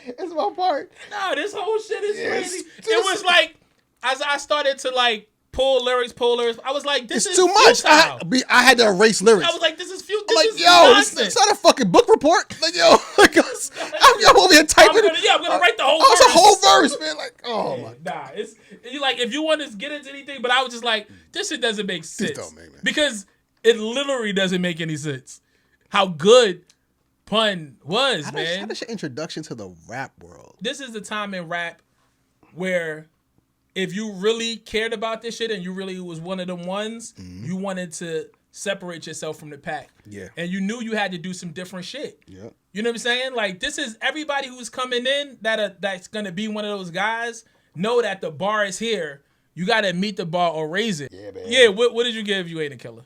It's my part. No, this whole shit is crazy. It was like as I started to like pull lyrics. I was like, this is too much. I had to erase lyrics. I was like, this is futile. I'm like, yo, it's not a fucking book report. Like, yo, I'm over here typing. I'm gonna write the whole verse. It's a whole verse, man. Like, oh It's like if you want to get into anything, but I was just like, this shit doesn't make sense. Don't make sense. Because it literally doesn't make any sense. How good Pun was, man. How does your introduction to the rap world? This is the time in rap where if you really cared about this shit and you really was one of them ones, you wanted to separate yourself from the pack. Yeah. And you knew you had to do some different shit. Yeah. You know what I'm saying? Like, this is everybody who's coming in that's going to be one of those guys know that the bar is here. You got to meet the bar or raise it. Yeah, man. Yeah, what did you give You Ain't a Killer?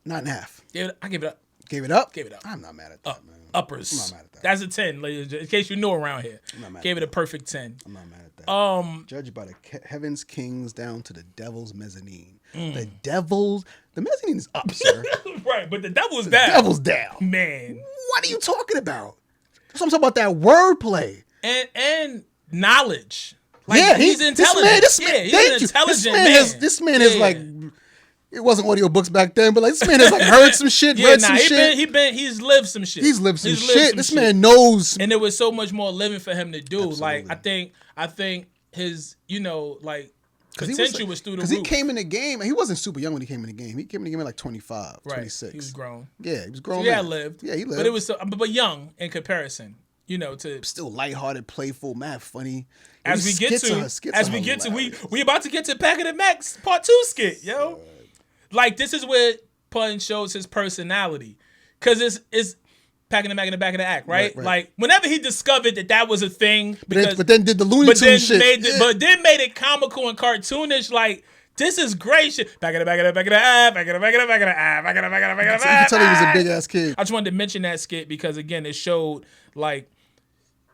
9.5. I give it up. Gave it up? Gave it up. I'm not mad at that, man. Uppers. I'm not mad at that. That's a 10, ladies, in case you know around here. I'm not mad Gave at it a that. perfect 10. I'm not mad at that. Judged by the heaven's kings down to the devil's mezzanine. The mezzanine is up, sir. Right, but the devil's down. Devil's down. Man. What are you talking about? That's what I'm talking about, that wordplay. And knowledge. Like, Yeah, he's intelligent. He's an intelligent man. This man is like, it wasn't audiobooks back then, but like this man has like heard some shit, read some shit. He's lived some shit. He's lived some shit. This man knows. And there was so much more living for him to do. Absolutely. Like, I think his, like, potential was through the roof. Because he came in the game, and he wasn't super young when he came in the game. He came in the game at like 25, Right. 26. He was grown. Yeah, he was grown. So, man. lived. Yeah, he lived. But it was but young in comparison. To still lighthearted, playful, mad funny. as we get to we about to get to Pack of the Max Part 2 skit, yo. Like, this is where Pun shows his personality, cause it's Packing the Mac in the back of the act, right? Like, whenever he discovered that was a thing, but then did the Looney Tunes shit, but then made it comical and cartoonish, like. This is great shit. Back of the back of the back of the app, back of the back of the back of the app, back of the back of the back of the app. You can tell he was a big ass kid. I just wanted to mention that skit because, again, it showed, like,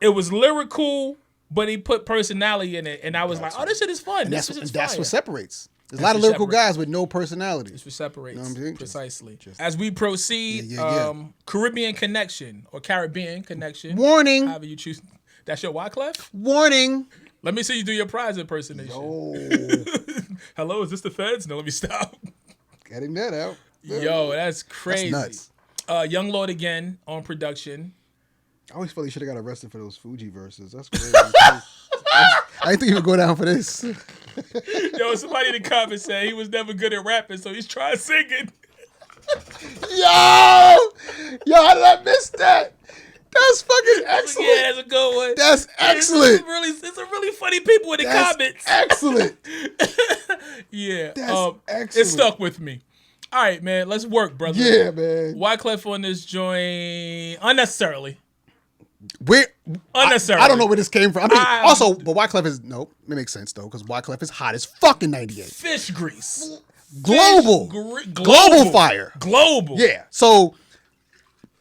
it was lyrical, but he put personality in it. And I was like, oh, this shit is fun. And that's what separates. There's a That's lot of what lyrical separates. guys with no personality. This what separates. You know what I'm saying? Precisely. Just- As we proceed, Yeah. Caribbean Connection or Caribbean Connection. Warning. However you choose. That's your Wyclef? Warning. Let me see you do your prize impersonation. Oh, Hello, is this the feds? No, let me stop. getting that out. Yo, that's crazy. That's nuts. Young Lord again on production. I always felt he should have got arrested for those Fuji verses. That's crazy. I didn't think he would go down for this. Yo, somebody in the comments said he was never good at rapping, so he's trying singing. Yo, how did I miss that? That's fucking excellent. Yeah, that's a good one. That's excellent. It's some really funny people in the comments. Excellent. Yeah. That's excellent. It stuck with me. All right, man. Let's work, brother. Yeah, man. Wyclef on this joint unnecessarily. I don't know where this came from. I mean, but Wyclef is, it makes sense though, because Wyclef is hot as fucking 98. Fish grease. Global fire. Global. Yeah. So.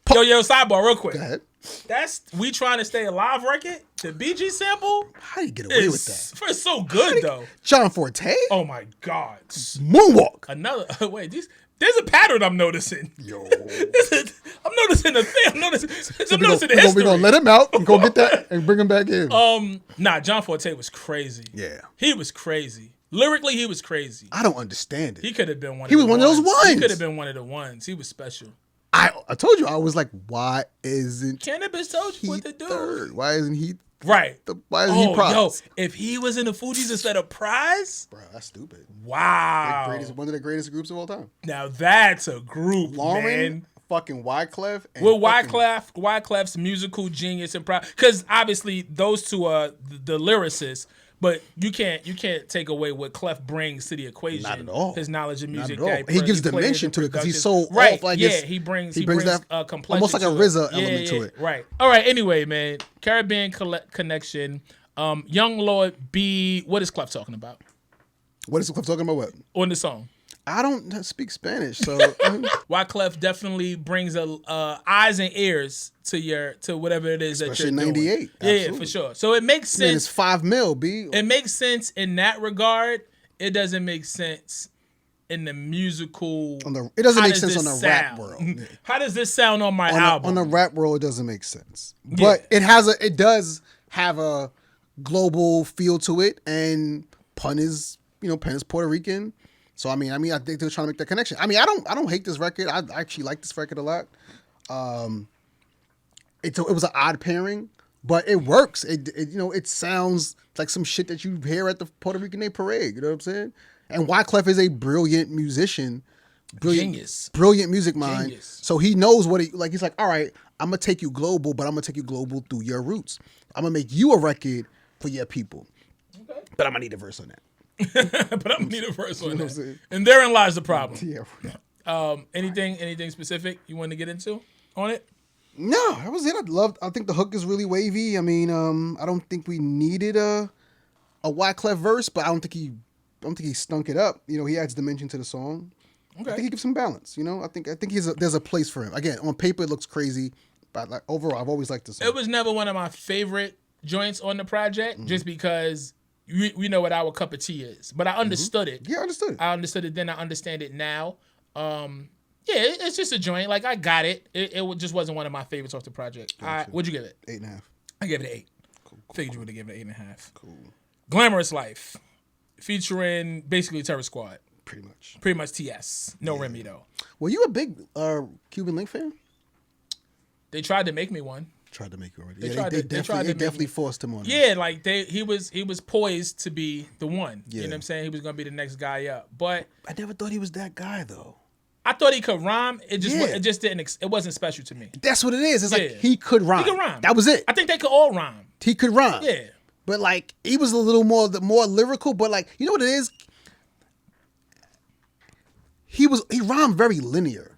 Yo, sidebar real quick. Go ahead. That's We Trying to Stay Alive record, the BG sample. How do you get away with that? It's so good, though. John Forte? Oh, my God. Moonwalk. Another, wait, there's a pattern I'm noticing. Yo. I'm noticing a thing. I'm noticing the history. We're going to let him out and go get that and bring him back in. John Forte was crazy. Yeah. He was crazy. Lyrically, he was crazy. I don't understand it. He could have been one of those ones. He could have been one of the ones. He was special. I told you, I was like, why isn't Cannabis told you what to do. third? Why isn't he? Right. Why isn't he prize? Yo, if he was in the Fugees instead of prize, bro, that's stupid. Wow. One of the greatest groups of all time. Now that's a group, Lauren, man. fucking Wyclef. And With Wyclef's musical genius and pride, because obviously those two are the lyricists. But you can't take away what Clef brings to the equation. Not at all. His knowledge of music. Not at all. He gives dimension to it because he's so right. off. Like yeah, he brings that complexity almost like a RZA element to it. Right. All right. Anyway, man, Caribbean Connection. Young Lord B. What is Clef talking about? What is Clef talking about? What on the song? I don't speak Spanish, so Wyclef definitely brings eyes and ears to whatever it is especially that you're doing. 98. Yeah, for sure. So it makes sense. Man, it's $5 million, B. It makes sense in that regard. It doesn't make sense in the musical. It doesn't make sense on the rap world. Yeah. How does this sound on my album? On the rap world, it doesn't make sense. But it does have a global feel to it, and Pun is Puerto Rican. So I think they're trying to make that connection. I don't hate this record. I actually like this record a lot. It was an odd pairing, but it works. It sounds like some shit that you hear at the Puerto Rican Day Parade. You know what I'm saying? And Wyclef is a brilliant musician, brilliant music mind. Genius. So he knows what he's like. All right, I'm gonna take you global, but I'm gonna take you global through your roots. I'm gonna make you a record for your people, but I'm gonna need a verse on that. But I'm gonna need a verse on that. And therein lies the problem. Yeah. Anything specific you want to get into on it? No, that was it. I think the hook is really wavy. I mean, I don't think we needed a Wyclef verse, but I don't think he stunk it up. He adds dimension to the song. Okay. I think he gives some balance. I think there's a place for him. Again, on paper it looks crazy, but like overall, I've always liked the song. It was never one of my favorite joints on the project, just because we know what our cup of tea is. But I understood it. Yeah, I understood it. I understood it then. I understand it now. It's just a joint. Like, I got it. It just wasn't one of my favorites off the project. Gotcha. What'd you give it? 8.5. I gave it an 8. Cool. Figured you would have given it 8.5. Cool. Glamorous Life, featuring basically Terror Squad. Pretty much TS. No Remy though. Were you a big Cuban Link fan? They tried to make me one. Tried to make you already. They definitely forced him on. Yeah, like he was poised to be the one. Yeah. You know what I'm saying? He was gonna be the next guy up. But I never thought he was that guy though. I thought he could rhyme. It just didn't. It wasn't special to me. That's what it is. It's like he could rhyme. He could rhyme. That was it. I think they could all rhyme. He could rhyme. Yeah. But like he was a little more lyrical. But like you know what it is. He rhymed very linear.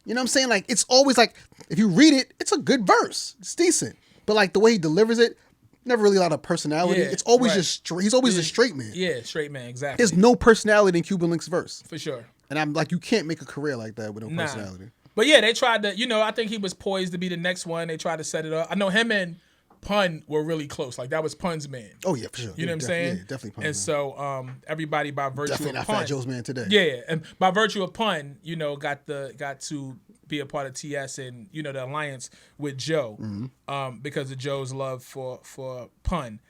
You know what I'm saying? Like it's always like if you read it, it's a good verse. It's decent. But like the way he delivers it, never really a lot of personality. Yeah, it's always right. just he's always a straight man. Yeah, straight man, exactly. There's no personality in Cuban Link's verse. For sure. And I'm like, you can't make a career like that with no personality. But yeah, they tried to, I think he was poised to be the next one. They tried to set it up. I know him and Pun were really close. Like that was Pun's man. Oh yeah, for sure. You know what I'm saying? Yeah, definitely Pun's man. And so everybody by virtue definitely of not Pun. Fat Joe's man today. Yeah, and by virtue of Pun, got to be a part of TS and the alliance with Joe, because of Joe's love for Pun.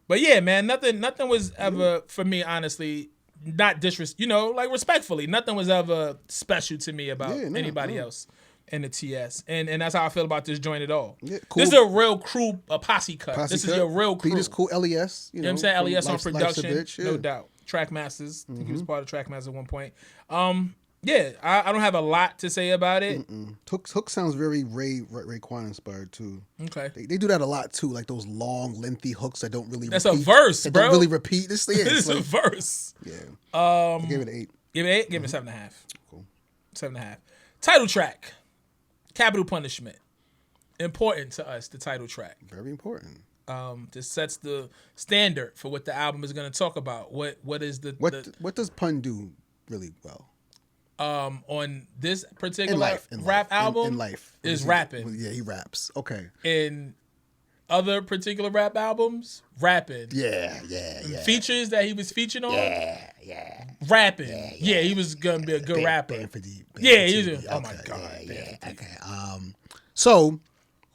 But yeah, man, nothing was ever for me, honestly. Not like respectfully, nothing was ever special to me about anybody else in the TS, and that's how I feel about this joint at all. Yeah, cool. This is a real crew, a posse cut. This is your real crew. Beat is cool. LES, you know what I'm saying? LES on production, bitch, no doubt. Trackmasters, I think he was part of Trackmasters at one point. Yeah, I don't have a lot to say about it. Hook sounds very Raekwon inspired too. Okay, they do that a lot too, like those long, lengthy hooks that don't really. That's repeat, a verse, that bro. Don't really repeat. This is a verse. Yeah. I gave it an 8. Give it 8. Give it 7.5. Cool. 7.5. Title track, Capital Punishment. Important to us, the title track. Very important. This sets the standard for what the album is going to talk about. What is what does Pun do really well? On this particular rap album, in life is rapping. Yeah, he raps. Okay. In other particular rap albums, rapping. Yeah. Features that he was featured on. Yeah. Rapping. Yeah, he was gonna be a good rapper. He was. Oh my god. Yeah. Okay. So,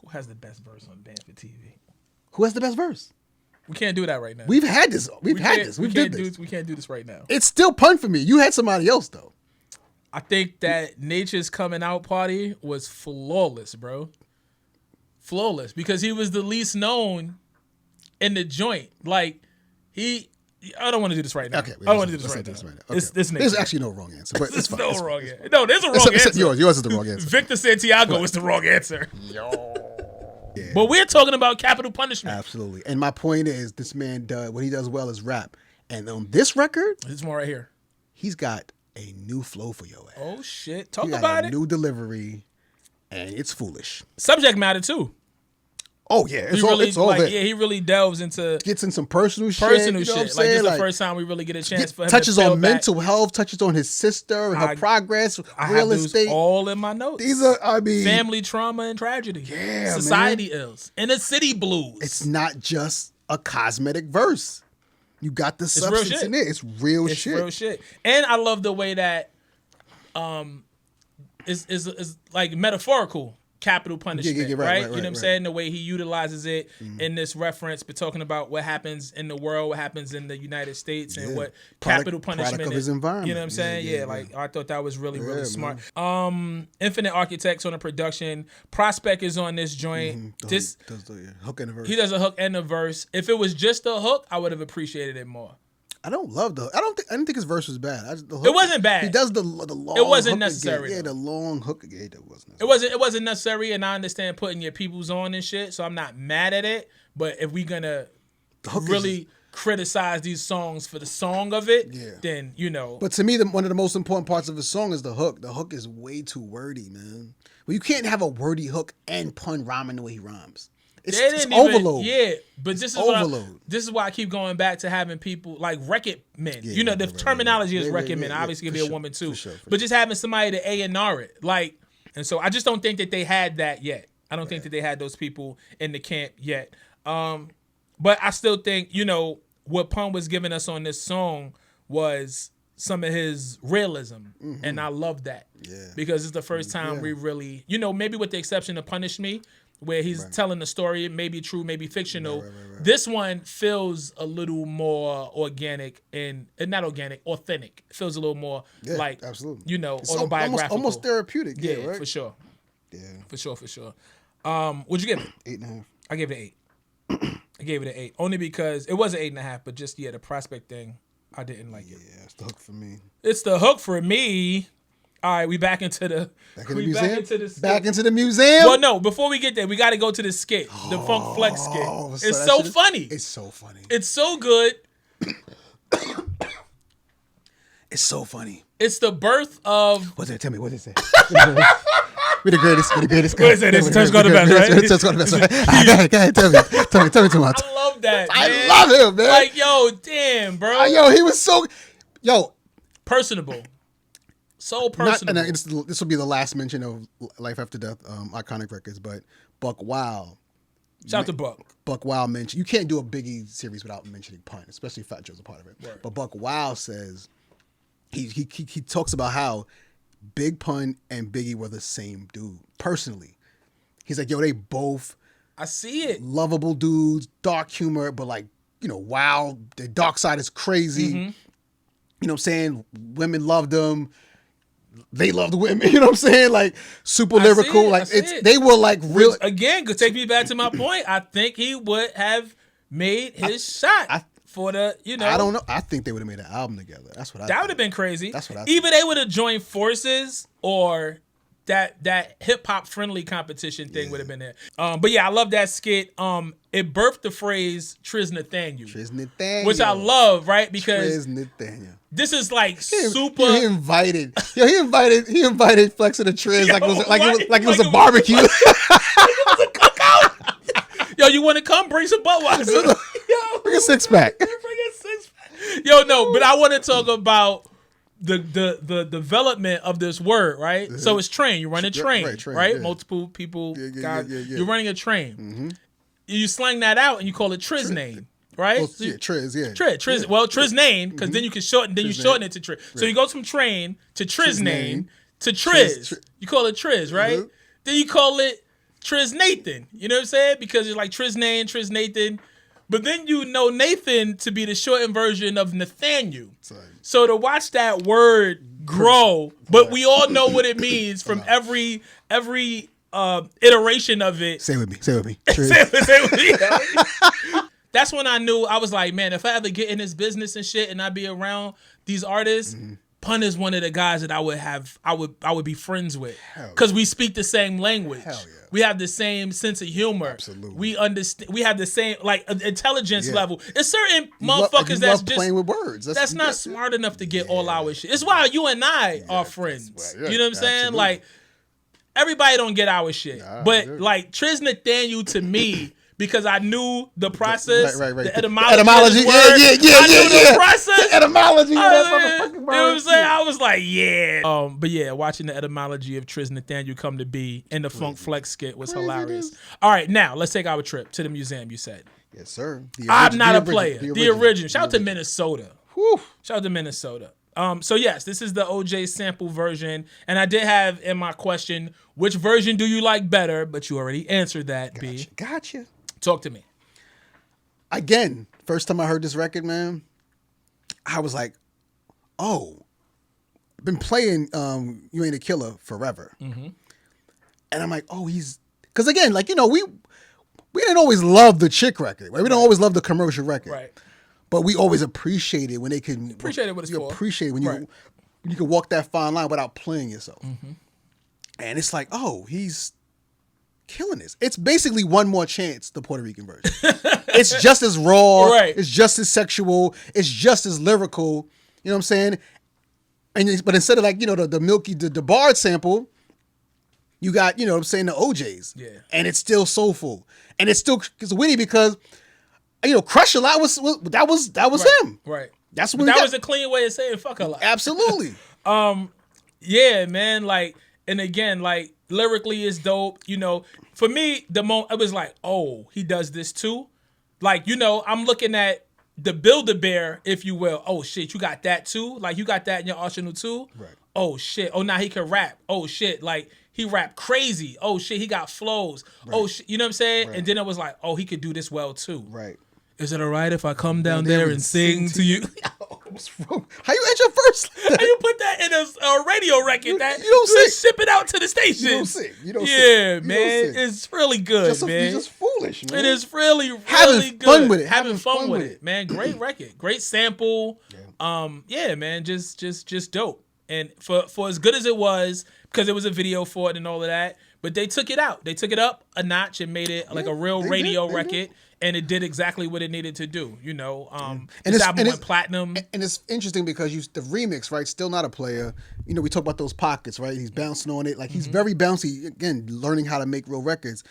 who has the best verse on Band for TV? Who has the best verse? We can't do that right now. We've had this. We can't do this right now. It's still Pun for me. You had somebody else though. I think that Nature's Coming Out party was flawless, bro. Flawless, because he was the least known in the joint. Like, I don't want to do this right now. Okay, I don't want to do this right now. Okay. There's actually no wrong answer, but it's fine. No wrong answer. No, there's a wrong answer. Yours is the wrong answer. Victor Santiago is the wrong answer. Yeah. But we're talking about Capital Punishment. Absolutely. And my point is, this man what he does well is rap. And on this record, this one right here, he's got a new flow for your ass. Oh shit! Talk about it. New delivery, and it's foolish. Subject matter too. Oh yeah, it's all there. Yeah, he really delves into gets in some personal shit. Like this is the first time we really get a chance for him. Touches to on mental health. Touches on his sister, her progress, real estate. All in my notes. These are, family trauma and tragedy. Yeah, society ills, inner city blues. It's not just a cosmetic verse. You got the substance in it. It's real shit. It's real shit. And I love the way that is like metaphorical capital punishment, right, right? You know what I'm right. saying? The way he utilizes it in this reference, but talking about what happens in the world, what happens in the United States, and what capital punishment product of his environment. You know what I'm saying? Yeah, like I thought that was really smart. Infinite Architects on the production. Prospect is on this joint. Does the hook and the verse. He does a hook and a verse. If it was just a hook, I would have appreciated it more. I don't love the. I didn't think his verse was bad. The hook, it wasn't bad. He does the long. It wasn't hook necessary. Again. Yeah, the long hook again. It wasn't. Necessary. It wasn't necessary, and I understand putting your peoples on and shit. So I'm not mad at it. But if we gonna really criticize these songs for the song of it, then you know. But to me, one of the most important parts of his song is the hook. The hook is way too wordy, man. Well, you can't have a wordy hook and pun rhyming the way he rhymes. It's overload. Yeah, but this is overload. This is why I keep going back to having people like record men. Yeah, you know, the terminology is record men. Obviously, it can be a woman too. But just having somebody to A&R it, like, and so I just don't think that they had that yet. I don't think that they had those people in the camp yet. But I still think, you know, what Pun was giving us on this song was some of his realism, and I love that. Yeah, because it's the first time we really, you know, maybe with the exception of Punish Me, where he's telling the story, maybe true, maybe fictional. Right. This one feels a little more organic and not organic, authentic. It feels a little more like, absolutely. You know, it's autobiographical. Almost therapeutic. Yeah, right? For sure. Yeah. For sure. What'd you give it? 8.5. I gave it an 8. I gave it an 8. Only because it was an 8.5, but just, the Prospect thing, I didn't like it. Yeah, it's the hook for me. It's the hook for me. All right, we back into the museum. Back into the museum. Well, no, before we get there, we got to go to the skit, the Funk Flex skit. It's so funny. It's so funny. It's so good. It's so funny. It's the birth of. What's it? Tell me what is it? We're the greatest. What is it? It's Touch Go the Best, right? Touch Go the Best. Go ahead. Tell me too much. I love that. I love him, man. Like, yo, damn, bro. Yo, he was so. Yo, personable. So personal. This will be the last mention of Life After Death, iconic records, but Buck Wild. Shout out to Buck. Buck Wild mentioned, you can't do a Biggie series without mentioning Pun, especially Fat Joe's a part of it. Right. But Buck Wild says, he talks about how Big Pun and Biggie were the same dude, personally. He's like, yo, they both. I see it. Lovable dudes, dark humor, but like, you know, wild. The dark side is crazy. You know what I'm saying? Women loved them. They loved women, you know what I'm saying? Like super lyrical. Like they were like real. Which, again, could take me back to my point. I think he would have made his shot for the, you know. I don't know. I think they would have made an album together. That's what I. That would have been crazy. That's what I. Either they would have joined forces, or that hip hop friendly competition thing would have been there. But yeah, I love that skit. It birthed the phrase Triz Nathaniel, which I love, right? Because Triz Nathaniel. This is like super. He invited Flex to the Triz like it was a barbecue. It was a cookout. Yo, you want to come? Bring some Budweiser. Yo, bring a 6-pack. Bring a 6-pack. Yo, no, but I want to talk about the development of this word, right? So it's train. You run a train, right? Yeah. Multiple people. You're running a train. You slang that out and you call it Triz name. Right? Well, Triz, yeah. Triz. Well, Triz name, because then you can shorten it to Triz. Right. So you go from train to Triz name to Triz. You call it Triz, right? Then you call it Triz Nathan. You know what I'm saying? Because it's like Triz name, Triz Nathan. But then you know Nathan to be the shortened version of Nathaniel. So to watch that word grow, but we all know what it means from every iteration of it. Say with me. Say with me. Say with me. That's when I knew. I was like, man, if I ever get in this business and shit and I be around these artists, Pun is one of the guys that I would be friends with. Because we speak the same language. Hell yeah. We have the same sense of humor. Absolutely. We understand. We have the same intelligence level. It's certain motherfuckers that's just playing with words. That's not smart enough to get all our shit. It's why you and I are friends. You know what I'm saying? Like everybody don't get our shit. But like Triz Nathaniel to me. Because I knew the process, the etymology. I knew the process. The etymology. You know what I'm saying? I was like, yeah. But yeah, watching the etymology of Triz Nathaniel come to be in the Funk Flex skit was hilarious. All right, now let's take our trip to the museum. You said, yes, sir. I'm not a player. The original. Shout out to Minnesota. Shout out to Minnesota. So yes, this is the OJ sample version, and I did have in my question, which version do you like better? But you already answered that. B. Gotcha. Talk to me. Again, first time I heard this record, man, I was like, oh, I've been playing You Ain't a Killer forever. Mm-hmm. And I'm like, oh, because again, like, we didn't always love the chick record, right? We don't always love the commercial record. Right. But we always appreciate it when they can. Appreciate it what it's for. Appreciate it when you can walk that fine line without playing yourself. Mm-hmm. And it's like, oh, he's killing this. It's basically One More Chance, the Puerto Rican version. It's just as raw. Right. It's just as sexual. It's just as lyrical. You know what I'm saying? But instead of like, the Milky, the Bard sample, you got, the OJs. Yeah. And it's still soulful. And it's witty because, Crush a Lot was him. Right. That's when that was a clean way of saying fuck a lot. Absolutely. Yeah, man. Like, and again, like lyrically is dope. For me, it was like, oh, he does this too. Like, I'm looking at the Build-A-Bear, if you will. Oh shit, you got that too. Like, you got that in your arsenal too. Right. Oh shit. Oh, now he can rap. Oh shit. Like, he rap crazy. Oh shit, he got flows. Right. Oh shit, you know what I'm saying? Right. And then it was like, oh, he could do this well too. Right. Is it all right if I come down there and sing to you? How you at your first? How you put that in a radio record you that don't you ship it out to the station? You don't sing. Yeah, man. It's really good, man. You're just foolish, man. It is really, really having good. Fun with it. Having fun with it, man. Great record. Great sample. Yeah, man. Just dope. And for as good as it was, because it was a video for it and all of that, but they took it out. They took it up a notch and made it like a real radio record. And it did exactly what it needed to do, And this album went platinum. And it's interesting because the remix, right? Still Not a Player. We talk about those pockets, right? He's bouncing on it. Like, he's very bouncy. Again, learning how to make real records.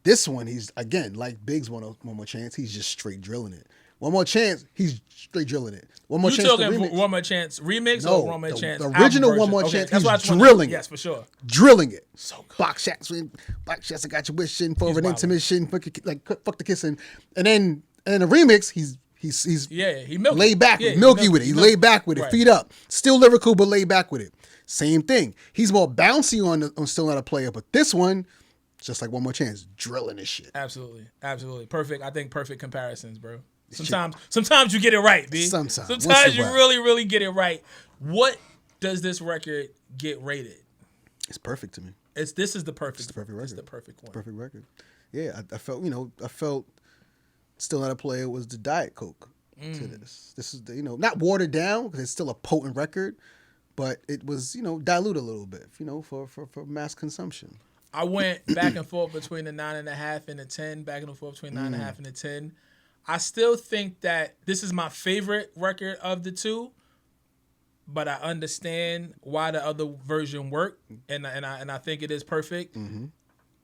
This one, he's, again, like Big's One More Chance, he's just straight drilling it. One More Chance, he's straight drilling it. One More Chance. You talking One More Chance remix or One More Chance? The original One More Chance, he's drilling it. Yes, for sure. Drilling it. So good. Box shots, I got you wishing for an intermission, fuck the kissing. And then the remix, he's he milky. laid back, milky with it. He laid back with it, feet up. Still lyrical, but laid back with it. Same thing. He's more bouncy on Still Not a Player, but this one, just like One More Chance, drilling this shit. Absolutely. Perfect. I think perfect comparisons, bro. Sometimes you get it right, B. Sometimes you really, really get it right. What does this record get rated? It's perfect to me. This is the perfect. It's the perfect record. It's the perfect one. Perfect record. Yeah, I felt Still Not a Player was the Diet Coke to this. This is not watered down because it's still a potent record, but it was diluted a little bit, for mass consumption. I went back and forth between the 9.5 and the 10. Back and forth between 9.5 and the 10. I still think that this is my favorite record of the two, but I understand why the other version worked, and I think it is perfect. Mm-hmm.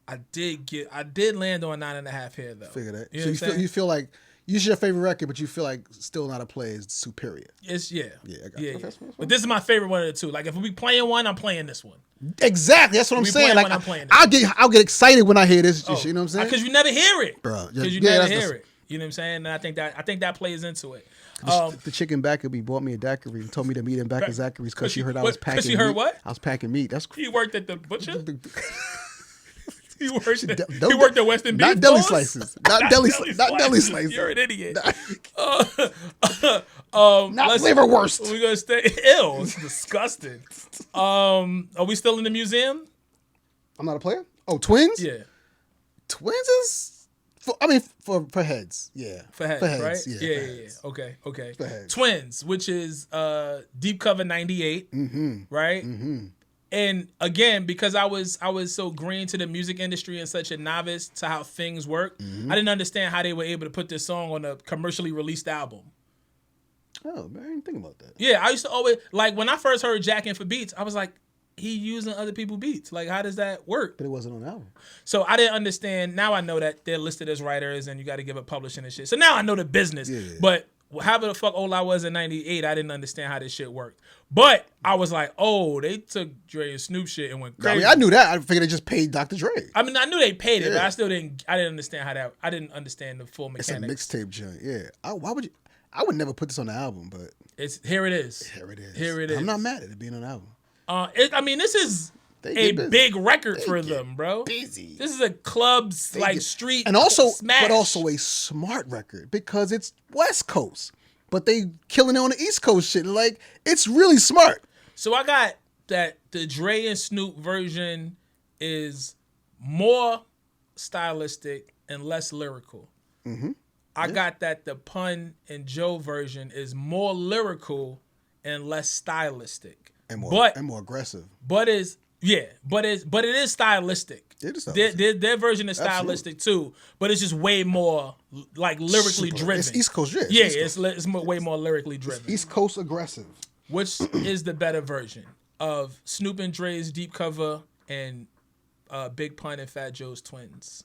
I did land on 9.5 here though. Figure that. So you feel like you should have favorite record, but you feel like Still Not a Player is superior. It's yeah. I got you. But this is my favorite one of the two. Like, if we playing one, I'm playing this one. Exactly. That's what I'm saying. Like, I'm playing I'll get excited when I hear this. You know what I'm saying? Because you never hear it, bro. Because you never hear it. You know what I'm saying? And I think that plays into it. The chicken Backerby bought me a daiquiri and told me to meet him back at Zachary's because she heard I was packing meat. Because she heard what? I was packing meat. That's He worked at the butcher? He worked at Western Beef. Not deli slices. Not deli slices. You're an idiot. Not flavor worst. We're going to stay ill. It's disgusting. Are we still in the museum? I'm Not a Player? Oh, Twins? Yeah. Twins is... For heads, yeah. For heads, right? Yeah. Okay. For heads. Twins, which is Deep Cover 98, right? Mm-hmm. And again, because I was so green to the music industry and such a novice to how things work, I didn't understand how they were able to put this song on a commercially released album. Oh, man, I didn't think about that. Yeah, I used to always, like, when I first heard Jackin' for Beats, I was like, he using other people's beats. Like, how does that work? But it wasn't on the album. So I didn't understand. Now I know that they're listed as writers and you got to give up publishing and shit. So now I know the business. Yeah. But however the fuck old I was in 98, I didn't understand how this shit worked. But I was like, oh, they took Dre and Snoop shit and went crazy. I knew that. I figured they just paid Dr. Dre. I mean, I knew they paid it, but I didn't understand how that. I didn't understand the full mechanics. It's a mixtape joint. Yeah. Why would you? I would never put this on the album, but Here it is. here it is. Here it is. I'm not mad at it being on the album. I mean, this is They a get busy. big record They for get them, bro. busy. This is a clubs They like get- street and also, smash. but also a smart record because it's West Coast, but they killing it on the East Coast shit. Like it's really smart. So I got that the Dre and Snoop version is more stylistic and less lyrical. Mm-hmm. I got that the Pun and Joe version is more lyrical and less stylistic. And more aggressive. But it is stylistic. It is stylistic. Their version is stylistic too, but it's just way more like lyrically driven. It's East Coast, yeah. It's way more lyrically driven. East Coast aggressive. Which is the better version of Snoop and Dre's deep cover and Big Pun and Fat Joe's twins?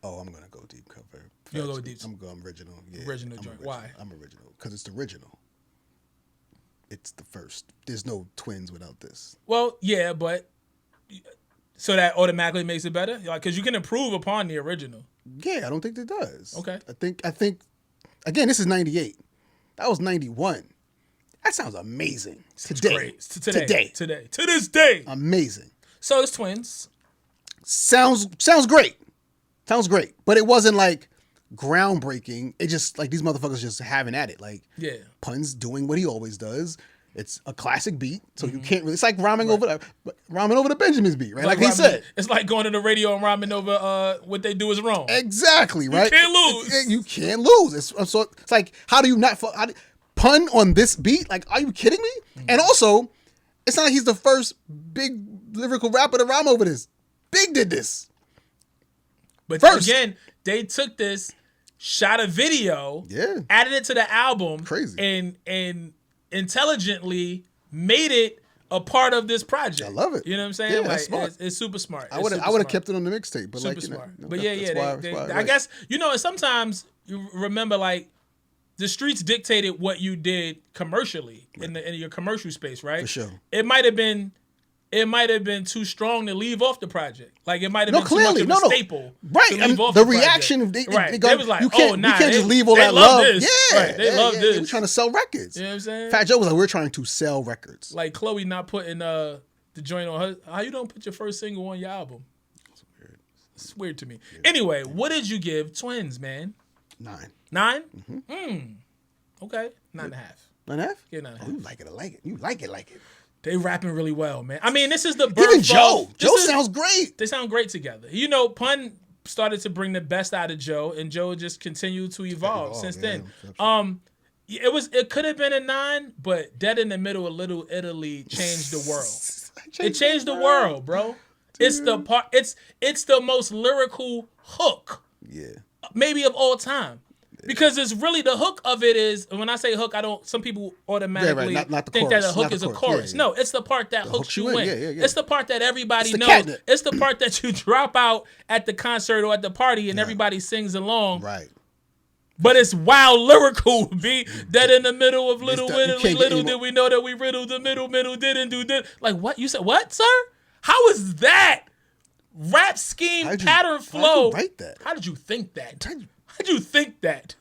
Oh, I'm gonna go deep cover. You'll go deep. I'm going original. Yeah, Original I'm joint. original. Why? I'm original because it's the original. It's the first. There's no twins without this. Well, yeah, but so that automatically makes it better, like because you can improve upon the original. Yeah, I don't think it does. Okay. I think. Again, this is '98. That was '91. That sounds amazing. Great. Today. To this day. Amazing. So it's twins. Sounds great. Sounds great. But it wasn't like groundbreaking. It just like these motherfuckers just having at it. Like Pun's doing what he always does. It's a classic beat, so you can't really. It's like rhyming over the Benjamin's beat, right? Like he said. It's like going to the radio and rhyming over what they do is wrong. Exactly, right? You can't lose. You can't lose. It's like how do you not Pun on this beat? Like, are you kidding me? And also, it's not like he's the first big lyrical rapper to rhyme over this. Big did this. But first. Again, they took this, shot a video, Yeah. added it to the album, Crazy. and intelligently made it a part of this project. I love it. You know what I'm saying? Yeah, like, that's smart. It's super smart. I would have kept it on the mixtape, but Super like smart. you know, But that's yeah, why, I guess and sometimes you remember like the streets dictated what you did commercially in your commercial space, right? For sure. It might have been too strong to leave off the project. Like it might have been clearly, too much of a staple. Right. To I mean, leave off the project. reaction, they was like, you can't they just leave all that love love. This. Yeah, Right. They love this. They were trying to sell records. You know what I'm saying? Fat Joe was like, we're trying to sell records. Like Chloe not putting the joint on her. How you don't put your first single on your album? That's weird. It's weird to me. Anyway, what did you give Twins, man? 9. 9? Mm-hmm. Okay. 9.5. 9.5? Yeah, 9.5. Oh, you like it, I like it. You like it. They rapping really well, man. I mean, this is the birth Even Joe. of- Joe this is- sounds great. They sound great together. You know, Pun started to bring the best out of Joe, and Joe just continued to evolve since then. It could have been a 9, but Dead in the Middle of Little Italy changed the world. It changed the world, bro. It's the part. It's the most lyrical hook, maybe of all time. Because it's really the hook of it is, and when I say hook, some people automatically not the think chorus, that a hook not is the a chorus. chorus. Yeah. No, it's the part that hooks you in. Yeah. It's the part that everybody It's the knows. catnip. It's the part that you drop out at the concert or at the party and everybody sings along. Right. But it's wild lyrical, B. That in the middle of Little you Italy, can't get little any did more- we know that we riddled the middle didn't do this. Like what? You said what, sir? How is that? Rap scheme, pattern, flow. How'd you write that? How did you think that? How'd you think that?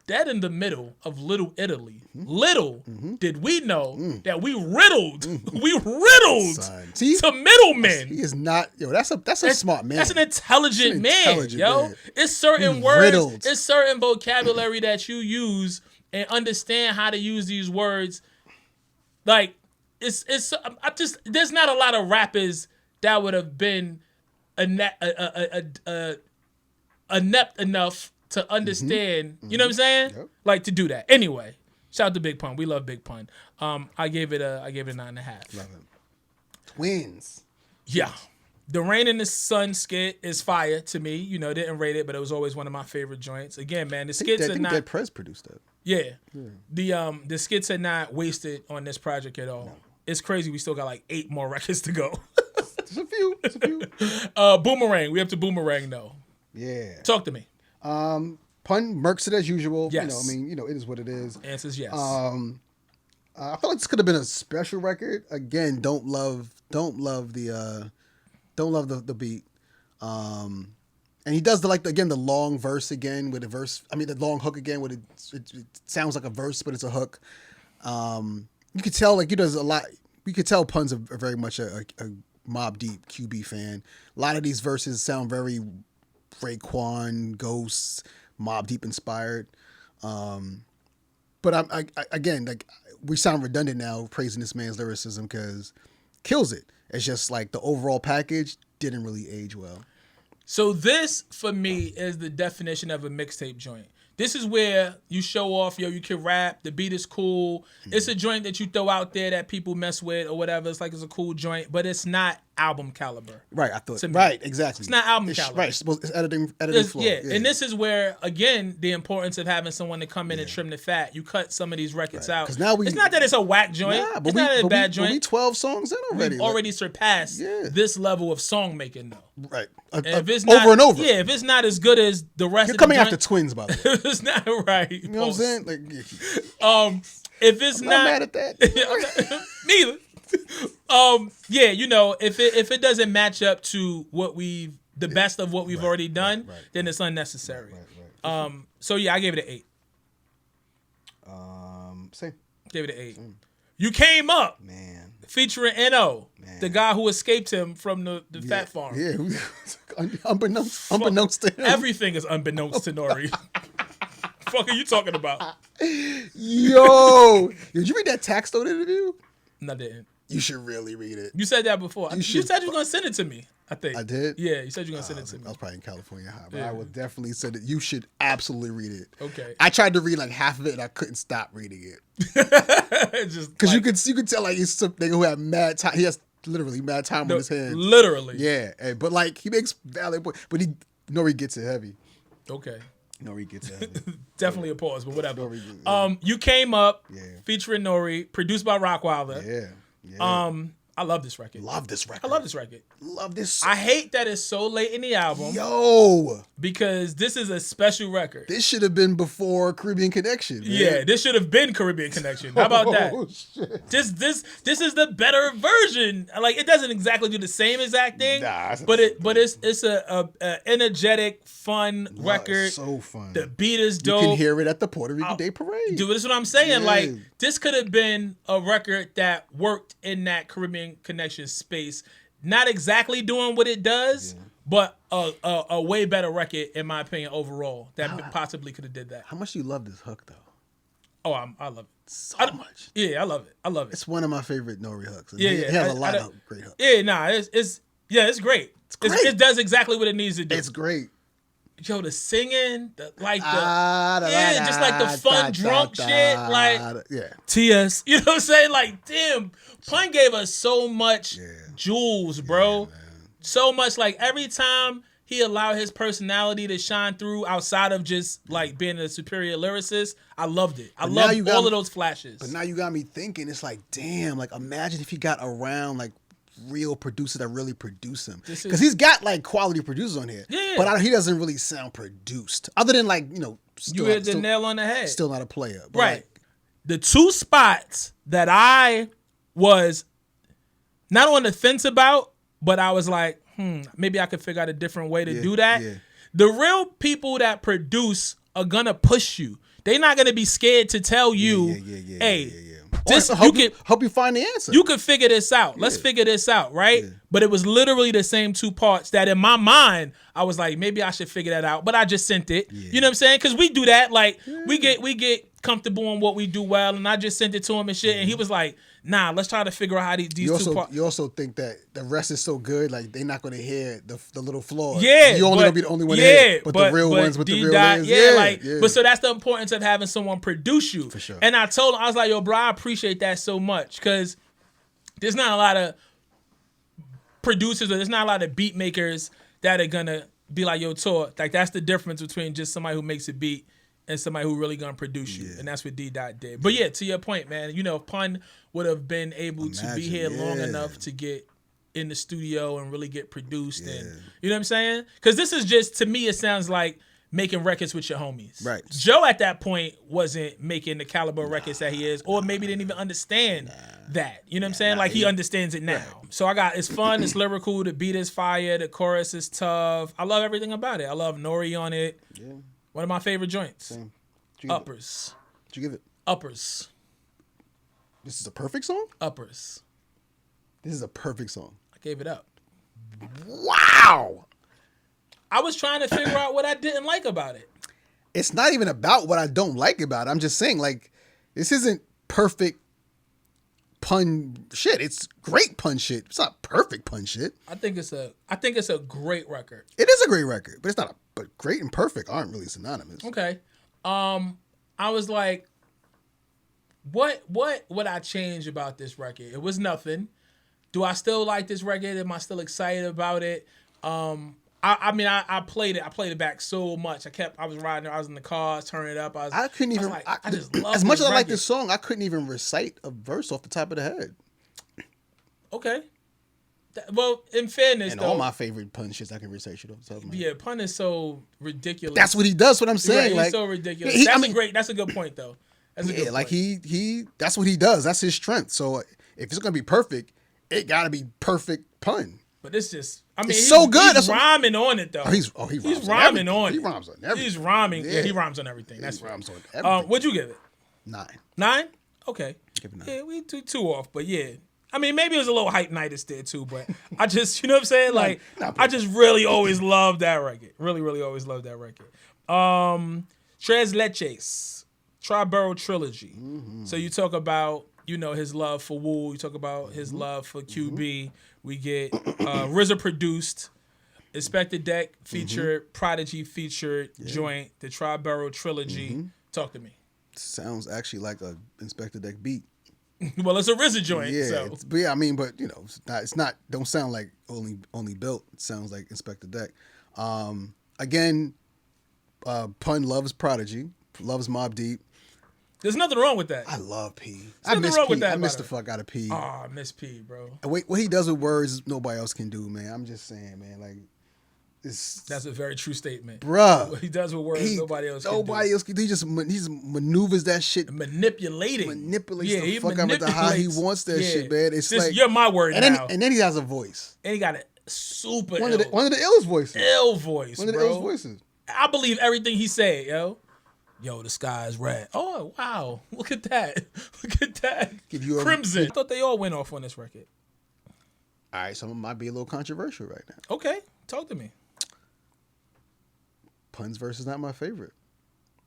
That in the middle of Little Italy. Little did we know that we riddled Son. See? to middlemen. He is not, that's a smart man. That's an intelligent man, yo. man. It's certain He's words, riddled. it's certain vocabulary that you use and understand how to use these words. Like there's not a lot of rappers that would have been inept enough to understand, you know what I'm saying? Yep. Like to do that. Anyway, shout out to Big Pun. We love Big Pun. I gave it a 9.5. Love him. Twins. Yeah. The Rain in the Sun skit is fire to me. You know, didn't rate it, but it was always one of my favorite joints. Again, man, the skits I are think not. Dead Prez produced that. Yeah. The skits are not wasted on this project at all. No. It's crazy. We still got like 8 more records to go. Just a few. Boomerang. We up to Boomerang though. Yeah. Talk to me. Pun murks it as usual. Yes. It is what it is. Answer's yes. I feel like this could have been a special record. Again, don't love the beat. And he does the long verse again with the long hook again with it sounds like a verse, but it's a hook. You could tell he does a lot. You could tell Pun's are very much a Mobb Deep QB fan. A lot of these verses sound very Raekwon, Ghost, Mobb Deep inspired. But we sound redundant now praising this man's lyricism because kills it. It's just like the overall package didn't really age well. So this, for me, is the definition of a mixtape joint. This is where you show off, you can rap, the beat is cool. Mm-hmm. It's a joint that you throw out there that people mess with or whatever. It's like it's a cool joint, but it's not album caliber. Right, I thought. Right, exactly. It's not album caliber. Right, it's editing floor. Yeah, and this is where, again, the importance of having someone to come in and trim the fat. You cut some of these records out. Because now it's not that it's a whack joint. It's not a bad joint. We 12 songs in already. We've already surpassed this level of song making, though. Right. If it's not, over and over. Yeah, if it's not as good as the rest You're of the coming after Twins, by the way. If it's not right. You know what I'm saying? Like, if it's I'm not mad at that. neither. If it doesn't match up to the best of what we've already done, then it's unnecessary. So I gave it an 8. Same. Gave it an 8. You Came Up, man, featuring N.O., the guy who escaped him from the Fat Farm. Yeah, unbeknownst to him. Everything is unbeknownst to Nori. Fuck are you talking about? Yo, did you read that Taxstone interview? No, I didn't. You should really read it. You said that before. You said you were going to send it to me, I think. I did? Yeah, you said you were going to send it to me. I was probably in California high, but I would definitely say that you should absolutely read it. Okay. I tried to read like half of it and I couldn't stop reading it. Because you could tell like he's some nigga who had mad time. He has literally mad time on his hands. Literally. Yeah, but like he makes valid points. But Nori gets it heavy. Okay. Nori gets it heavy. Definitely a pause, but whatever. You Came Up, featuring Nori, produced by Rockwilder. Yeah. I love this record. I love this record. Love this. I hate that it's so late in the album. Yo. Because this is a special record. This should have been before Caribbean Connection. Man. Yeah, this should have been Caribbean Connection. How about that? Shit. This is the better version. Like, it doesn't exactly do the same exact thing. But it's a energetic, fun record. So fun. The beat is dope. You can hear it at the Puerto Rican Day Parade. Dude, this is what I'm saying. Yeah. Like, this could have been a record that worked in that Caribbean Connection space. Not exactly doing what it does, but a way better record, in my opinion, overall, that possibly could have did that. How much do you love this hook, though? Oh, I love it. So much. Yeah, I love it. It's one of my favorite Nori hooks. He has a lot of great hooks. Yeah, it's great. It's great. It does exactly what it needs to do. It's great. Yo, the singing, just like the fun drunk shit, like TS. You know what I'm saying? Like, damn, Pun gave us so much jewels, bro. So much. Like, every time he allowed his personality to shine through outside of just like being a superior lyricist, I loved it. I loved all of those flashes. But now you got me thinking. It's like, damn. Like, imagine if he got around like real producer that really produce him, because he's got like quality producers on here, but he doesn't really sound produced other than like, you hit the nail on the head. Still not a player, but right? Like, the two spots that I was not on the fence about, but I was like, maybe I could figure out a different way to do that. The real people that produce are gonna push you. They're not gonna be scared to tell you, hey. Help you find the answer. You could figure this out. Let's figure this out, right? But it was literally the same two parts that in my mind, I was like, maybe I should figure that out. But I just sent it. You know what I'm saying? Because we do that. Like, we get comfortable in what we do well, and I just sent it to him and shit. And he was like, nah, let's try to figure out how these two parts. You also think that the rest is so good, like they're not going to hear the little flaws. Yeah. You're only going to be the only one here. But the real ones with the real is. But so that's the importance of having someone produce you. For sure. And I told him, I was like, yo, bro, I appreciate that so much, because there's not a lot of producers, or there's not a lot of beat makers that are going to be like, yo, Tor. Like, that's the difference between just somebody who makes a beat and somebody who really gonna produce you. And that's what D. Dot did. But yeah, to your point, man, Pun would have been able to be here long enough to get in the studio and really get produced. And you know what I'm saying? Because this is just, to me, it sounds like making records with your homies. Right. Joe at that point wasn't making the caliber of records that he is, or maybe didn't even understand that. You know what I'm saying? Like he understands it now. Right. So it's fun, it's lyrical, the beat is fire, the chorus is tough. I love everything about it. I love Nori on it. Yeah. One of my favorite joints. Same. Uppers. What'd you give it? Uppers. This is a perfect song? Uppers. This is a perfect song. I gave it up. Wow. I was trying to figure out what I didn't like about it. It's not even about what I don't like about it. I'm just saying, like, this isn't perfect pun shit. It's great pun shit. It's not perfect pun shit. I think it's a great record. It is a great record, but it's not but great and perfect aren't really synonymous. Okay. I was like, what would I change about this record? It was nothing. Do I still like this record? Am I still excited about it? I played it. I played it back so much. I was riding. I was in the car, turning it up. I just love as much as I like record. this song. I couldn't even recite a verse off the top of the head. Okay. Well, in fairness, and though, all my favorite pun shits I can recite shit off the top of my head. Yeah, pun is so ridiculous. That's what he does. What I'm saying, right, like he's so ridiculous. That's a good point, though. That's a good point. Like he that's what he does. That's his strength. So if it's gonna be perfect, it gotta be perfect pun. But it's just, he's so good. He's rhyming on it though. He's rhyming on it. He rhymes on everything. He's rhyming. Yeah, he rhymes on everything. That's rhymes on everything. What'd you give it? 9. 9? Okay. Give it 9. Yeah, we took 2 off, but yeah. I mean, maybe it was a little hype night there too, but I just, you know what I'm saying? Like, I just really always loved that record. Really, really always loved that record. Tres Leches, Tri-Borough Trilogy. Mm-hmm. So you talk about, his love for Wu. You talk about his love for QB. Mm-hmm. We get RZA produced, Inspector Deck featured, Prodigy featured joint, the Tri-Borough Trilogy. Mm-hmm. Talk to me. Sounds actually like a Inspector Deck beat. Well, it's a RZA joint. Yeah, so. It's not. Don't sound like only built. It sounds like Inspector Deck. Again, Pun loves Prodigy, loves Mobb Deep. There's nothing wrong with that. I love P. I miss P. With that I miss the fuck out of P. Oh, I miss P, bro. Wait, what he does with words, nobody else can do, man. I'm just saying, man. Like, that's a very true statement, bruh. What he does with words, nobody else can do. Nobody else can do. He just maneuvers that shit. Manipulates the fuck out of how he wants that shit, man. It's just, like you're my word now. And then he has a voice. And he got a super one of the illest voices. Ill voice, one of the illest voices. I believe everything he said, yo. Yo, the sky is red. Oh, wow. Look at that. Look at that. Crimson. I thought they all went off on this record. All right, some of them might be a little controversial right now. Okay, talk to me. Pun's verse is not my favorite.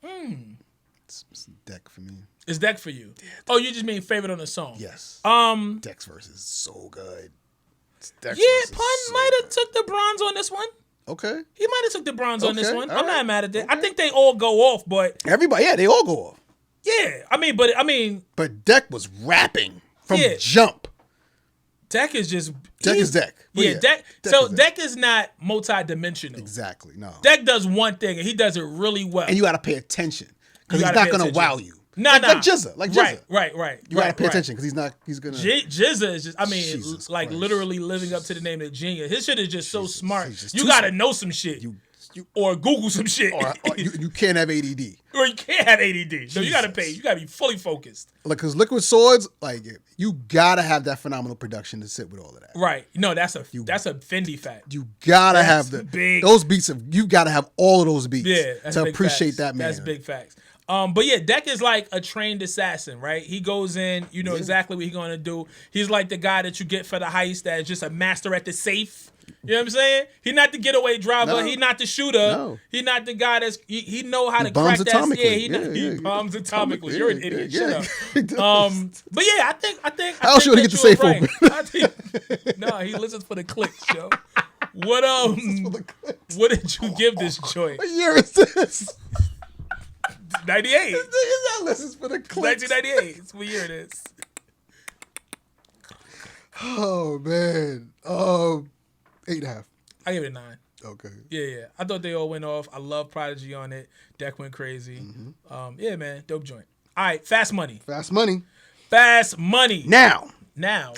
It's Deck for me. It's Deck for you? Yeah, you just mean favorite on the song? Yes. Deck's verse is so good. Pun might have took the bronze on this one. Okay. He might have took the bronze on this one. I'm not mad at that. Okay. I think they all go off, but everybody, they all go off. Yeah, but Deck was rapping from jump. Deck is just Deck is Deck. Deck. Deck is not multi-dimensional. Exactly. No. Deck does one thing and he does it really well. And you got to pay attention because he's not gonna wow you. Like Jizza. Right. You gotta pay attention because he's gonna. Jizza is just, Jesus Christ. Literally living up to the name of the genius. His shit is just so smart. You gotta know some shit. Or Google some shit. Or you can't have ADD. Or you can't have ADD. So you gotta pay. You gotta be fully focused. Like, because Liquid Swords, like, you gotta have that phenomenal production to sit with all of that. Right. No, that's a Fendi fact. You gotta have those beats. You gotta have all of those beats to appreciate that man. That's big facts. But yeah, Deck is like a trained assassin, right? He goes in, exactly what he's gonna do. He's like the guy that you get for the heist that is just a master at the safe. You know what I'm saying? He's not the getaway driver. No. He's not the shooter. No. He's not the guy he know how to crack that. He bombs atomically. You're an idiot. Shut up. But yeah, I think. How else should he get the safe open? No, he listens for the clicks, yo. What did you give this joint? What year is this? 98. That listens for the clicks. 1998. That's what year it is. Oh man. 8.5. I give it a 9. Okay. Yeah. I thought they all went off. I love Prodigy on it. Deck went crazy. Mm-hmm. Yeah, man. Dope joint. All right. Fast Money. Fast Money. Now. NOW.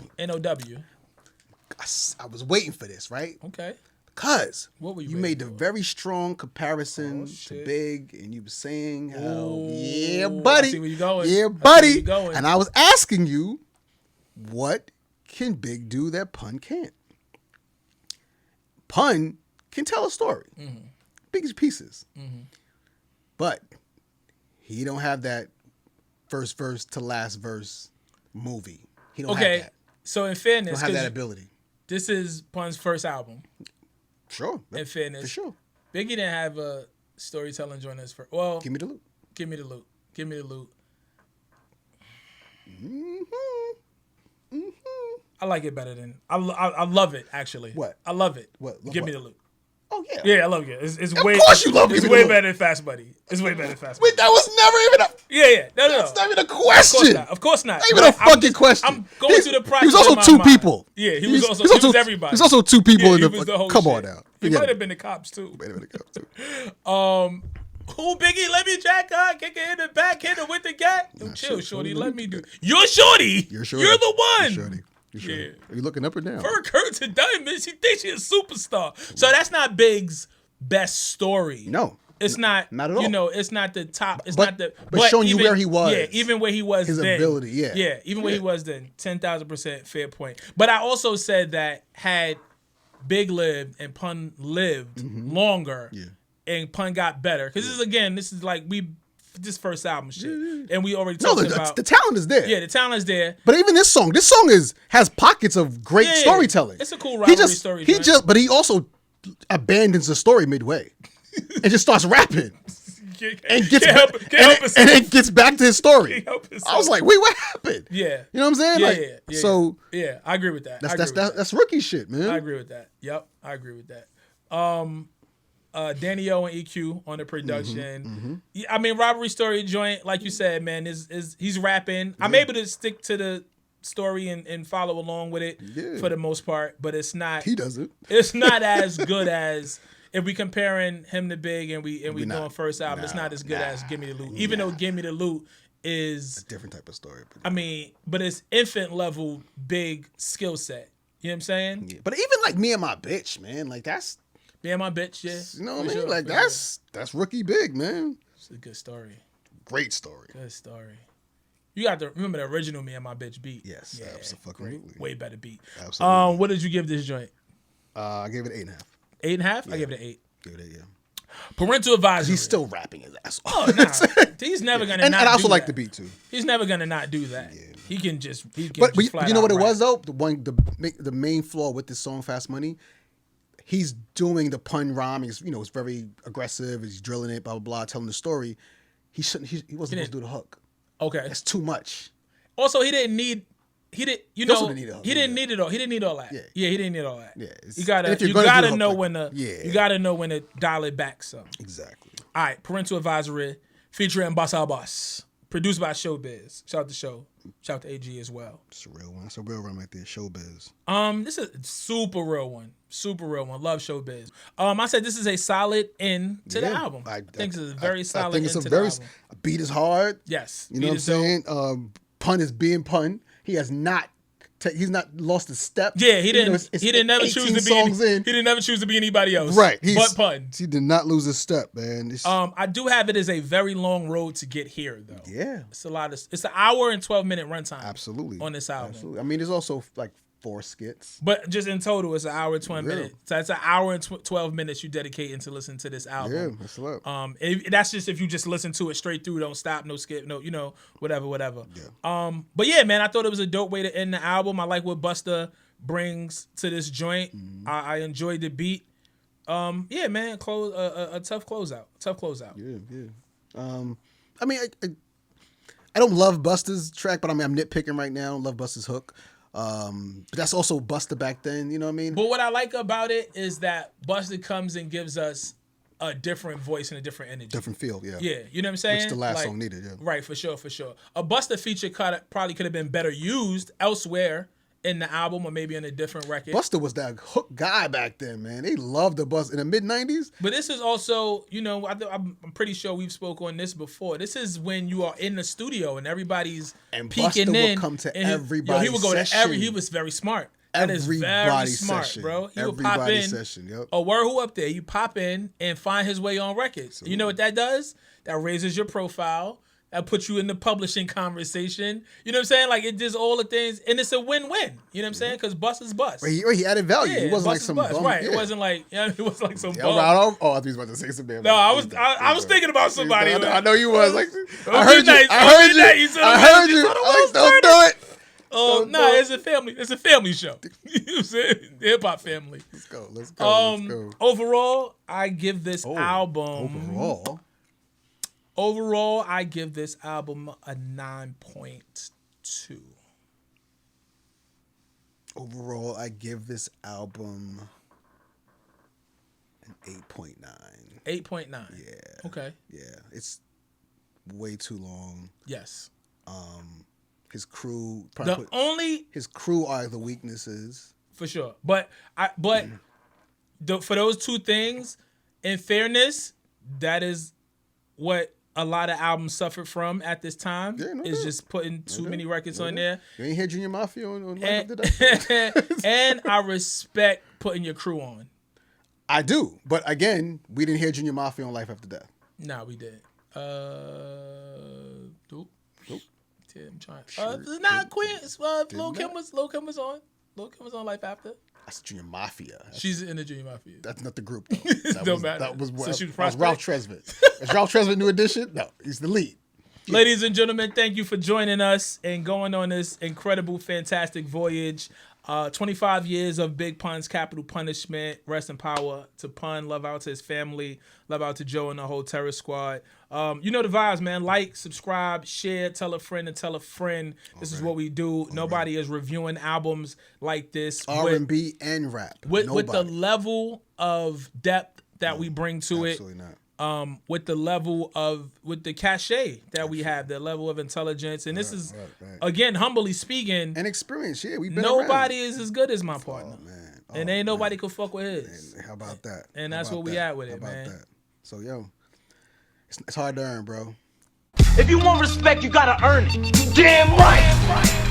I was waiting for this, right? Okay. Cause What were you you waiting made the for? very strong comparison to shit. Big, and you were saying how, Ooh, yeah, I buddy, see where you going. yeah, I see where buddy. you going. And I was asking you, what can Big do that Pun can't? Pun can tell a story, Big's pieces, but he don't have that first verse to last verse movie. He don't have that. So in He fairness, don't have that 'cause ability. this is Pun's first album. Sure, In fairness, for sure. Biggie didn't have a storytelling joint as first. Well, Give me the loot. give me the loot. Give me the loot. I like it better than I love it actually. What? I love it. What? Give me What? the loot. Oh yeah. Yeah, I love it. It's Of way. course you love It's Give Me way the Loot. better than Fast Buddy. It's way better than Fast Buddy. Wait, that was never even a. Yeah. No. That's not even a Of course question. not. Of course not. Not even But a fucking question. I'm going through the process. He was also in my two mind. people. Yeah, he He's- was he's also everybody. There's also two people Yeah, in he the. was the whole Come shit. on now. He Forget might it. have been the cops too. Wait a minute. Come too. Who Biggie? Let me jack up, kick it in the back, hit it with the gat. Yo, chill, shorty, shorty. let Let me me do do. You're shorty. You're shorty. You're the one. You're shorty. You're shorty. Yeah. Are you looking up or down? Her curves and diamonds. She thinks she's a superstar. So that's not Big's best story. No. It's not. Not at all. You know, it's not the top. It's But- not the. but showing you where he was. Yeah, even where he was. His then. ability, yeah. Yeah, even where he Yeah. was then. 10,000% fair point. But I also said that had Big lived and Pun lived longer, Yeah. and Pun got better. Because this is like this first album shit, and we already No, talked about. the talent is there. Yeah, the talent's there. But even this song has pockets of great Yeah, storytelling. it's a cool rivalry story joint. But he also abandons the story midway and just starts rapping and gets Can't help himself. and then gets back to his story. Can't help himself. I was like, wait, what happened? Yeah. You know what I'm saying? Yeah, Like, yeah. So Yeah, I agree with that. I agree that's with that. that's rookie shit, man. I agree with that. Yep, I agree with that. Danny O and EQ on the production. Yeah, I mean, robbery story joint, like you said, man, is he's rapping. I'm able to stick to the story and follow along with it for the most part, but it's not. He doesn't. It's not as good as if we comparing him to Big and we doing not. first album. It's not as good as Give Me the Loot, even though Give Me the Loot is. Different type of story. But, I mean, but it's infant level Big skill set. You know what I'm saying? yeah. But even like Me and My Bitch, man, like that's, Yeah, my bitch. Yeah, you know what I For mean? sure, Like for that's rookie Big, man. It's a good story. Great story. Good story. You got to remember the original Me and My Bitch beat. Yes, Yeah, absolutely. way better beat. Absolutely. What did you give this joint? I gave it 8.5. 8.5? I gave it an 8. Give it 8, yeah. Parental advisory. He's still rapping his ass off. Oh, nah. He's never gonna and not. I also do like that. the beat too. He's never gonna not do that. Yeah. He can just. But flat you know out what it rap. was though? The main flaw with this song, Fast Money, he's doing the pun rhyme. He's it's very aggressive. He's drilling it, blah blah blah, telling the story. He shouldn't. He wasn't supposed to do the hook. Okay. That's too much. Also, he didn't need. He didn't. You also know. didn't need a hook, He didn't yeah. need it all. He didn't need all that. Yeah. Yeah. He didn't need all that. Yeah, You gotta. and if you're You gonna do gotta the know hook, when like, to. yeah. You gotta know when to dial it back. So. Exactly. All right. Parental advisory featuring Bossa Boss, produced by Showbiz. Shout out to Show. Shout out to AG as well. It's a real one. That's a real one right there. Showbiz. This is a super real one. Super real one. Love Showbiz. I said this is a solid end to the album. I think it's a very solid I think it's end a to very the album. beat is hard. Yes. You know what I'm saying? Pun is being pun. He has not. He's not lost a step. Yeah, he didn't. It's He didn't never choose 18 to be. songs in. He didn't never choose to be anybody else. Right. But pun. He did not lose a step, man. I do have it as a very long road to get here, though. Yeah. It's a lot of. It's an hour and 12-minute runtime. Absolutely. On this album. Absolutely. I mean, there's also like 4 skits. But just in total, it's an hour and 20 Yeah. minutes. So that's an hour and 12 minutes you dedicate into listen to this album. Yeah, that's a lot. That's just if you just listen to it straight through, don't stop, no skip, no, whatever. Yeah. But yeah, man, I thought it was a dope way to end the album. I like what Busta brings to this joint. Mm-hmm. I enjoyed the beat. Yeah, man, a tough closeout. Yeah. I mean, I don't love Busta's track, but I'm nitpicking right now. I don't love Busta's hook. But that's also Busta back then. You know what I mean? But what I like about it is that Busta comes and gives us a different voice and a different energy. Different feel, yeah. Yeah, you know what I'm saying? Which the last song needed, yeah. Right, for sure. A Busta feature probably could have been better used elsewhere in the album or maybe on a different record. Busta was that hook guy back then, man. They loved the Busta in the mid-90s. But this is also, I'm pretty sure we've spoke on this before. This is when you are in the studio and everybody's And peeking Busta in. would come to and everybody's he would go session. he was very smart. That is very Everybody smart, session, bro. You would pop everybody in. session. Yep. A word who up there, you pop in and find his way on records. You know what that does? That raises your profile. That puts you in the publishing conversation. You know what I'm saying? Like, it does all the things, and it's a win-win. You know what I'm saying? Because bus is bus. He added value. Yeah, It wasn't bus like is some bus, bum. right? Yeah. It wasn't like it was like some Yeah, bum. I thought he was about to say some damn. No, I was thinking about somebody. I know you was. Like, Don't I heard be you. nice. I Don't heard be you. nice. You said I I'm heard nice. you. You said I'm Alex, gonna don't do it. Oh Don't no, do it. it's a family. It's a family show. You know what I'm saying? Hip hop family. Let's go. Let's go. Overall, I give this album. Overall, I give this album a 9.2. Overall, I give this album an 8.9. 8.9. Yeah. Okay. Yeah. It's way too long. Yes. His crew. His crew are the weaknesses. For sure. But for those two things, in fairness, that is what a lot of albums suffered from at this time. Yeah, no is doubt. just putting too many records on there. You ain't hear Junior Mafia on Life And, After Death? and I respect putting your crew on. I do. But again, we didn't hear Junior Mafia on Life After Death. Nah, we didn't. Nope. Yeah, I'm trying. Sure Nah, Queen. Lil Kim was on. Lil Kim was on Life After. That's Junior Mafia. She's in the Junior Mafia. That's not the group, though. Don't matter. That was So she was Ralph Tresvant. Is Ralph Tresvant New Edition? No, he's the lead. Yeah. Ladies and gentlemen, thank you for joining us and going on this incredible, fantastic voyage. 25 years of Big Pun's Capital Punishment. Rest in power to Pun. Love out to his family. Love out to Joe and the whole Terror Squad. You know the vibes, man. Like, subscribe, share, tell a friend and tell a friend. This is what we do. Nobody is reviewing albums like this. R&B and rap. With the level of depth that we bring to it. Absolutely not. With the cachet that we have, the level of intelligence, and this is again, humbly speaking, and experience. Yeah, we've been nobody around. is as good as my partner, man. And ain't nobody could fuck with his. Man, how about that? And that's where we at with it, how about man. That? So it's hard to earn, bro. If you want respect, you gotta earn it. You damn right.